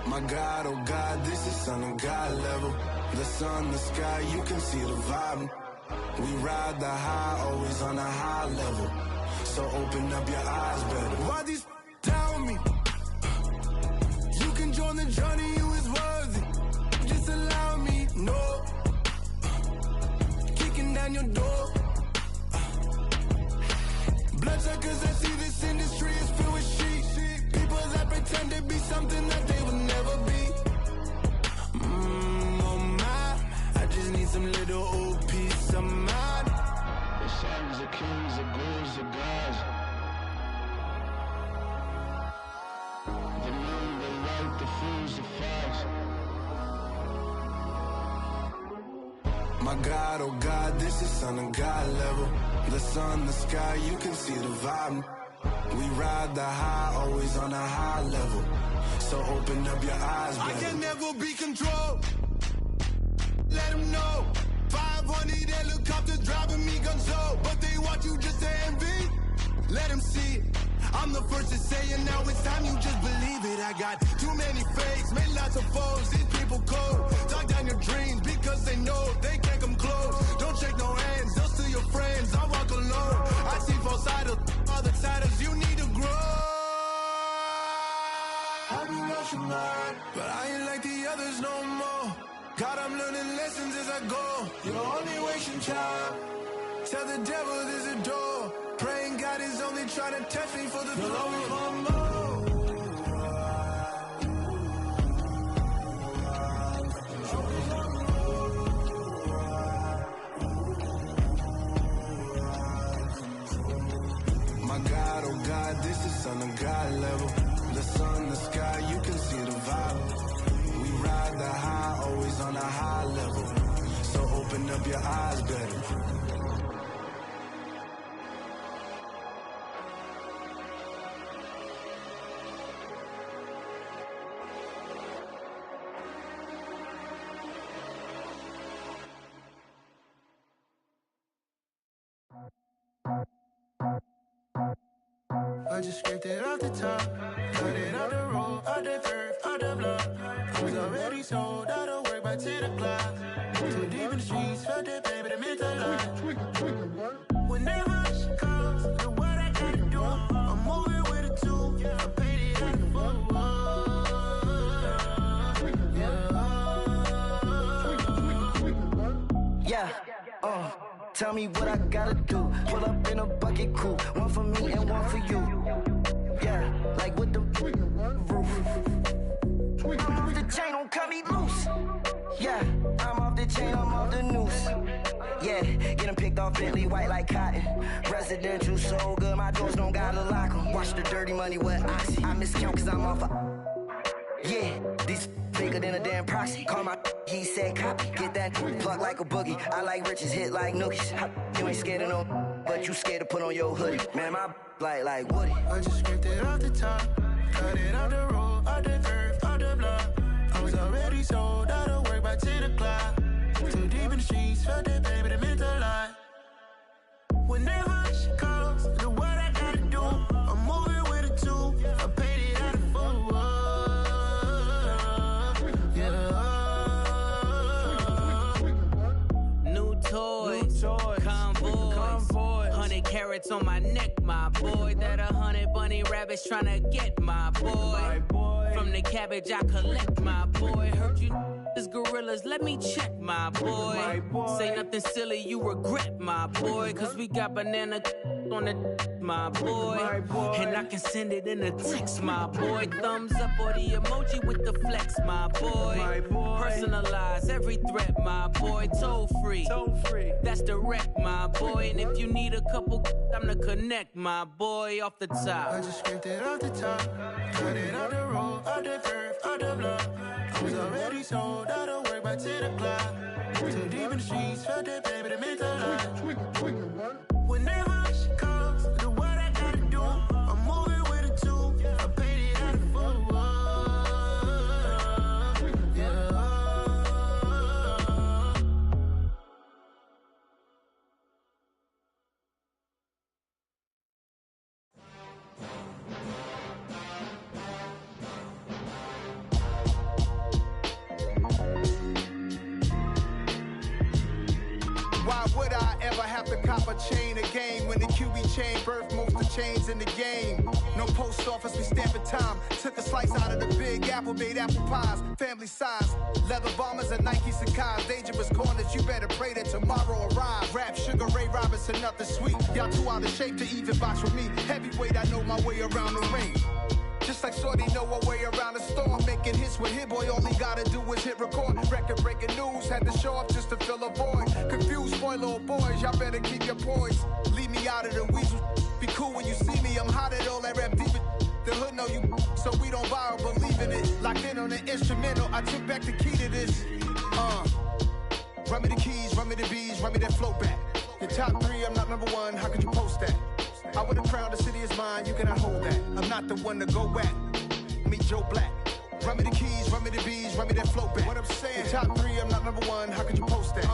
S18: My God, oh God, this is Son of God level. The sun, the sky, you can see the vibe. We ride the high, always on a high level. So open up your eyes better. Why these tell me? You can join the journey, you is worthy. Just allow me, no. Kicking down your door. Bloodsuckers, I see this industry is filled with sheep. People that pretend to be something that they will never be. Oh my, I just need some little OP. My God, oh God, this is son of God level. The sun, the sky, you can see the vibe. We ride the high, always on a high level. So open up your eyes, baby.
S8: I can never be controlled. Let them know. 500 helicopters driving me gonzo, but they want you just to envy. Let them see it. I'm the first to say it, now it's time you just believe it. I got too many fakes, made lots of foes. These people cold. Talk down your dreams because they know they can't come close. Don't shake no hands, they'll steal your friends. I walk alone. I see false idols, other titles. You need to grow. I've been rushing mine, but I ain't like the others no more. God, I'm learning lessons as I go. You're only wasting time. Tell the devil there's a door. Praying God is only trying to test me for the throne.
S18: My God, oh God, this is son of God level. The sun, the sky, you can see the vibe. We ride the high, always on a high level. So open up your eyes, better.
S8: I just scraped it off the top, cut it out the road, out the curve, out the block. I was already sold, out of work by 10 o'clock. Too deep in the streets, felt that baby, the mental lie. Whenever she calls, the what I gotta do, I'm moving with a two. I paid it out the
S19: full. Yeah, tell me what I gotta do. Pull up in a bucket crew, one for me and one for you. Yeah, like with the roof. I'm off the chain, don't cut me loose. Yeah, I'm off the chain, I'm off the noose. Yeah, get them picked off Bentley, white like cotton. Residential, so good, my doors don't gotta lock them. Watch the dirty money with Oxy. I miscount cause I'm off a... Yeah, these bigger than a damn proxy. Call my he said copy. Get that plug like a boogie. I like riches, hit like nookies. You ain't scared of no, but you scared to put on your hoodie. Man, my like Woody.
S8: I just scraped it off the top, cut it out the road, out the curve, out the block. I was already sold, out of work by 10 o'clock. Too deep in the streets, felt that baby, the mental lie. Whenever she calls, the what I gotta do, I'm moving with a two. I paid it out of full.
S20: Convoy, 100 carats on my neck, my boy. That 100 bunny rabbits tryna get my boy. From the cabbage I collect, my boy. Heard you is gorillas, let me check, my boy. Say nothing silly, you regret, my boy. Cause we got banana on the my boy. And I can send it in a text, my boy. Thumbs up or the emoji with the flex, my boy. Personalize every threat, my boy. Toll free, that's direct, my boy. And if you need a couple, I'm to connect, my boy, off the top.
S8: I just scraped it off the top, cut it out the road, out the curve, out the block. I was already sold, out of work by 10 o'clock. Too deep in the streets, felt that baby, the mental lie. Whenever she calls, the what I gotta do, I'm moving with a two. I paid it out of full. Why would I ever have to cop a chain again when the QB chain birthed most of chains in the game? No post office, we stamping time. Took a slice out of the big apple, made apple pies, family size. Leather bombers and Nike Sacai's. Dangerous corners, you better pray that tomorrow arrives. Rap, Sugar Ray Robinson, nothing sweet. Y'all too out of shape to even box with me. Heavyweight, I know my way around the ring. Just like Shorty know her way around the storm. Making hits with Hit Boy, all he gotta do is hit record. Record breaking news, had to show up just to fill a void. Confused boy, little boys, y'all better keep your poise. Leave me out of the weasel. Be cool when you see me, I'm hot at all that rap deep. The hood know you, so we don't borrow, believe in it. Locked in on the instrumental, I took back the key to this. Run me the keys, run me the bees, run me that flow back. Your top 3, I'm not number 1, how could you post that? I would have crowned the city is mine, you cannot hold that. I'm not the one to go back. Meet Joe Black. Run me the keys, run me the bees, run me that flow back. What I'm saying, your top 3, I'm not number 1, how could you post that?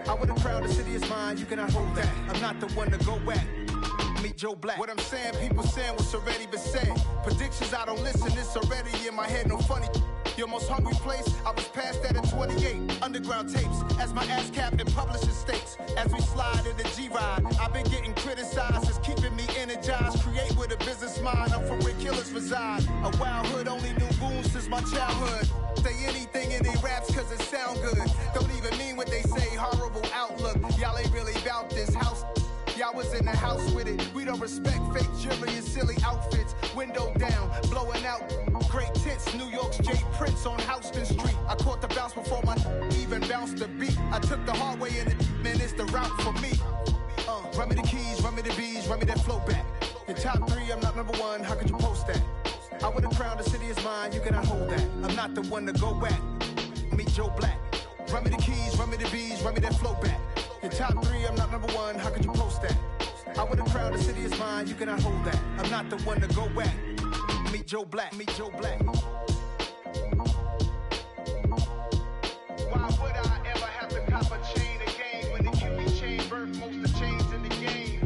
S8: I would have crowned the city is mine, you cannot hold that. I'm not the one to go back. Meet Joe Black. What I'm saying, people saying what's already been said. Predictions, I don't listen, it's already in my head, no funny. Your most hungry place, I was past that at 28. Underground tapes, as my ass capped in publishing states. As we slide in the G-Ride, I've been getting criticized, it's keeping me energized. Create with a business mind, I'm from where killers reside. A wild hood, only knew goons since my childhood. Say anything in they raps cause it sound good. Don't even mean what they say, horrible outlook. Y'all ain't really about this house. Y'all was in the house with it. We don't respect fake jewelry and silly outfits. Window down, blowing out great tits. New York's J. Prince on Houston Street. I caught the bounce before my even bounced the beat. I took the hard way in it, man, it's the route for me. Run me the keys, run me the bees, run me that flow back. Your top 3, I'm not number 1, how could you post that? I would have crowned the city is mine, you cannot hold that. I'm not the one to go back. Meet Joe Black. Run me the keys, run me the bees, run me that flow back. Your top 3, I'm not number 1, how could you post that? I would have crowned the city is mine, you cannot hold that. I'm not the one to go back. Meet Joe Black, meet Joe Black. Why would I ever have to cop a chain again when the QB chain birthed most of the chains in the game?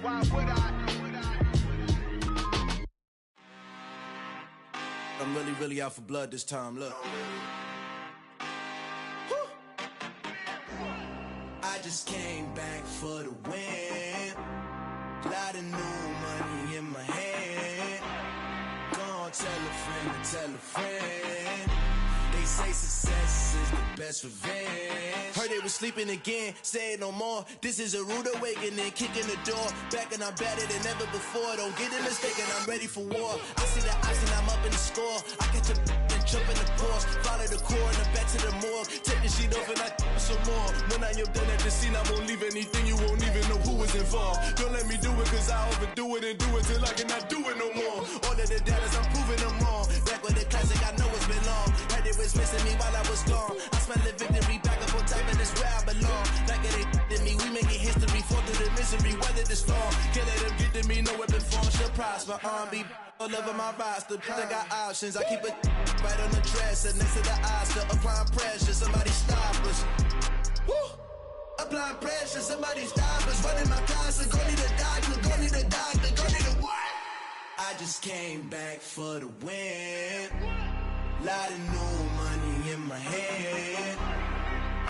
S8: Why would I?
S11: I'm really out for blood this time, look. I just came back for the win. Lot of new money in my hand. Gonna tell a friend to tell a friend. They say success is the best revenge. Heard they was sleeping again, say it no more. This is a rude awakening, kicking the door. Back and I'm better than ever before. Don't get it mistaken, I'm ready for war. I see the ice and I'm up in the score. I catch a and jump in the course. Follow the core and the back to the morgue. Take the sheet off and I some more. When I am done at the scene, I won't leave anything. You won't even know who was involved. Don't let me do it cause I overdo it and do it till I cannot do it no more. All of the data's I'm proving them wrong. Back with the classic, I know it's been long. Heard it was missing me while I was gone. I smell the victory back up on top and it's where I belong. Like it ain't to me, we making history. Fall through the misery, weather the storm. Can't let them get to me, no weapon form should prosper. R&B all over my roster. I got options, I keep it right on the dresser. Next to the Oscar, applying pressure. Somebody stop us. Woo! Applying pressure, somebody stop us. Running my closet, go need a doctor, go need a doctor, go need a what? I just came back for the win. Lot of new money in my hand.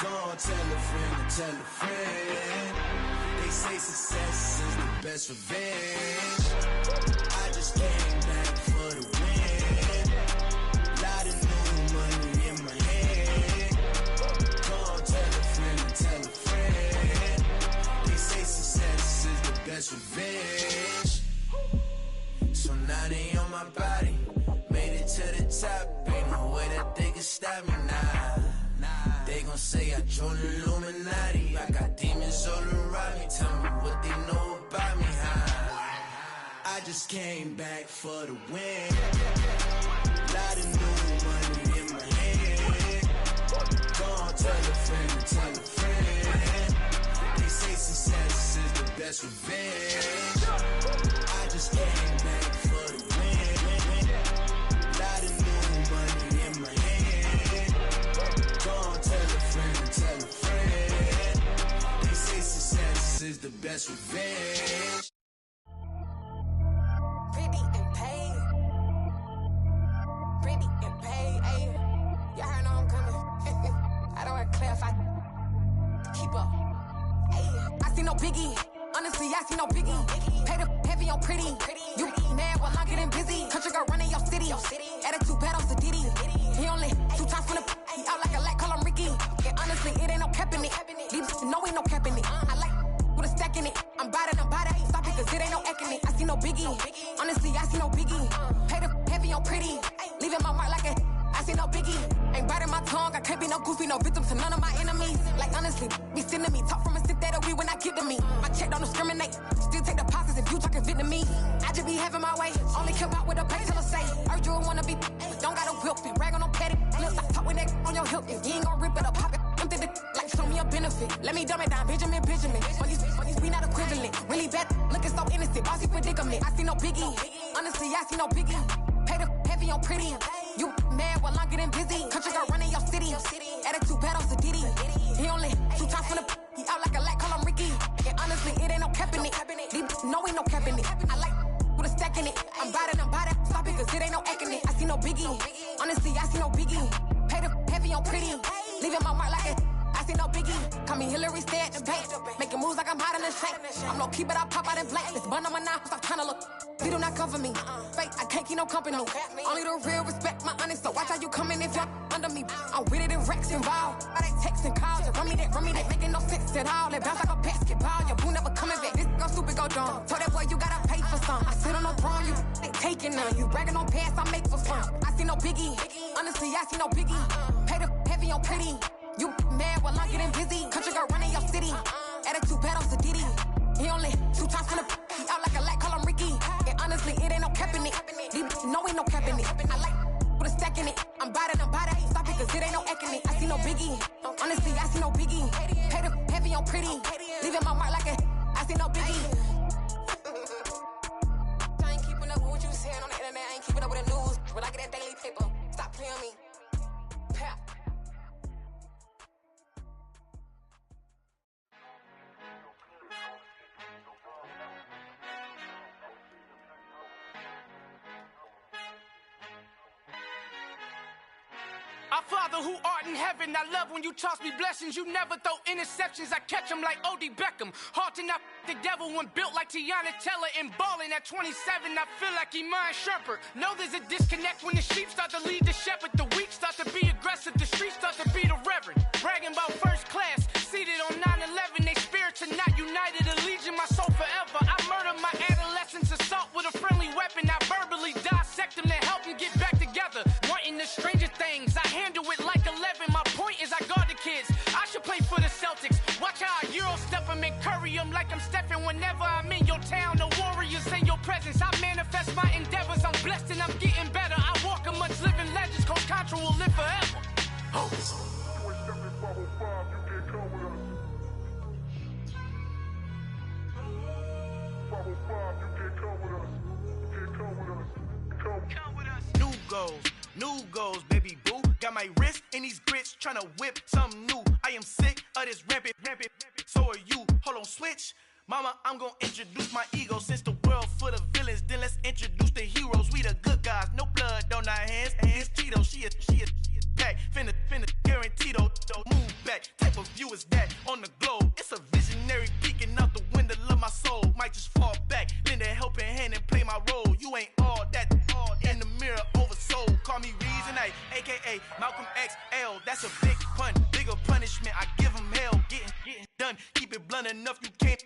S11: Gonna tell a friend to tell a friend. They say success is the best revenge. I just came back for the win. Lot of new money in my hand. Gonna tell a friend to tell a friend. They say success is the best revenge. So now they on my body. Made it to the top, ain't no way that they can stop me now. They gon' say I joined the Illuminati. I got demons all around me. Tell me what they know about me, huh? I just came back for the win. Lot of new money in my hand. Gonna tell a friend to tell a friend. They say success is the best revenge. I just came back for the win. Lot of new money in my hand. Gonna tell a friend to tell a friend. They say success is the best revenge.
S21: Pretty and paid. Pretty and paid, ayy. Y'all heard I'm coming. I don't want to clarify. Keep up. Ayy. I see no biggie. Honestly, I see no biggie. Pay the heavy on pretty. You mad while I'm getting busy. Country girl running your city. Attitude bad on Diddy. He only 2 times from the he out like a light, call him Ricky. And honestly, it ain't no cap in it. These no ain't no cap in it. I like with a stack in it. I'm bad it. Stop it, cause it ain't no eck in it. I see no biggie. Honestly, I see no biggie. Pay the heavy on pretty. Leaving my mark like a I see no biggie. Ain't biting my tongue. I can't be no goofy, no victim to none of my enemies. Like honestly, be sending me talk from a sit that we when I get to me. My check don't discriminate. Still take deposits if you talking Vietnamese. I just be having my way. Only come out with a benefit. Let me dumb it down, Benjamin. We not equivalent. Really bad, looking so innocent. Bossy predicament. I see no biggie. Honestly, I see no biggie. Pay the heavy on pretty. You mad while I'm getting busy. Country girl running your city. Attitude bad on Diddy. He only 2 times from the he out like a light, call him Ricky. And honestly, it ain't no cap in it. No, ain't no cap in it. I like with a stack in it. I'm by that. Stop it, cause it ain't no acting it. I see no biggie. Honestly, I see no biggie. Pay the heavy on pretty. Leaving my mark like it. I see no biggie. Call me Hillary, stay at the bank. Making moves like I'm hot in the shank. I'm low key, but I pop out in blank. This bun on my knife, stop trying to look. We do not cover me. Fake, I can't keep no company. Only the real respect my honest. So watch how you coming if y'all under me. I'm with it in Rex involved. All they texts and calls. Run me that making no sense at all. They bounce like a basketball. Your boo never coming back. This go stupid, go dumb. Told that boy you gotta pay for some. I sit on no throne, you ain't taking none. You bragging on past, I make for fun. I see no biggie. Honestly, I see no biggie. Pay the heavy on pretty. You mad while I'm getting busy. Country girl running your city. Attitude bad on Diddy. He only 2 times from the he out like a light, call him Ricky. And honestly, it ain't no cap in it. No, ain't no cap in it. I like with a stack in it. I'm by that. Stop it, cause it ain't no acting it. I see no biggie. Honestly, I see no biggie. Pay the heavy on pretty. Leaving my mark like a I see no biggie. I ain't keeping up with what you saying on the internet. I ain't keeping up with the news. When I get that daily paper, stop playing me. Pap.
S1: Our Father who art in heaven, I love when you toss me blessings. You never throw interceptions, I catch them like O.D. Beckham. Hard to not the devil when built like Tiana Teller and balling at 27, I feel like Iman Shumpert. Know there's a disconnect when the sheep start to lead the shepherd. The weak start to be aggressive, the streets start to be the reverend. Bragging about first class, seated on 9/11. They spirits are not united, a legion, my soul forever. I murder my adolescence, assault with a friendly weapon. I verbally dissect them to help them get back together. Wanting the stranger things, I handle it like 11. My point is I guard the kids. I should play for the Celtics. Watch how I Euro step them and curry them like I'm Stephen. Whenever I'm in your town, the Warriors in your presence. I manifest my endeavors. I'm blessed and I'm getting better. I walk amongst living legends. Coach Contra will live forever. Oh.
S22: New goals, baby boo. Got my wrist in these grits, tryna whip something new. I am sick of this rampant. So are you. Hold on, switch. Mama, I'm gonna introduce my ego. Since the world full of villains, then let's introduce the heroes. We the good guys, no blood on our hands. Hands Cheeto, she a pack. Finna, guaranteed, move back. Type of view is that on the globe? It's a visionary peeking out the window of my soul. Might just fall back, lend a helping hand and play my role. You ain't all that in the mirror oversold. Call me Reason A, aka Malcolm XL. That's a big pun, bigger punishment. I give him hell, getting done. Keep it blunt enough, you can't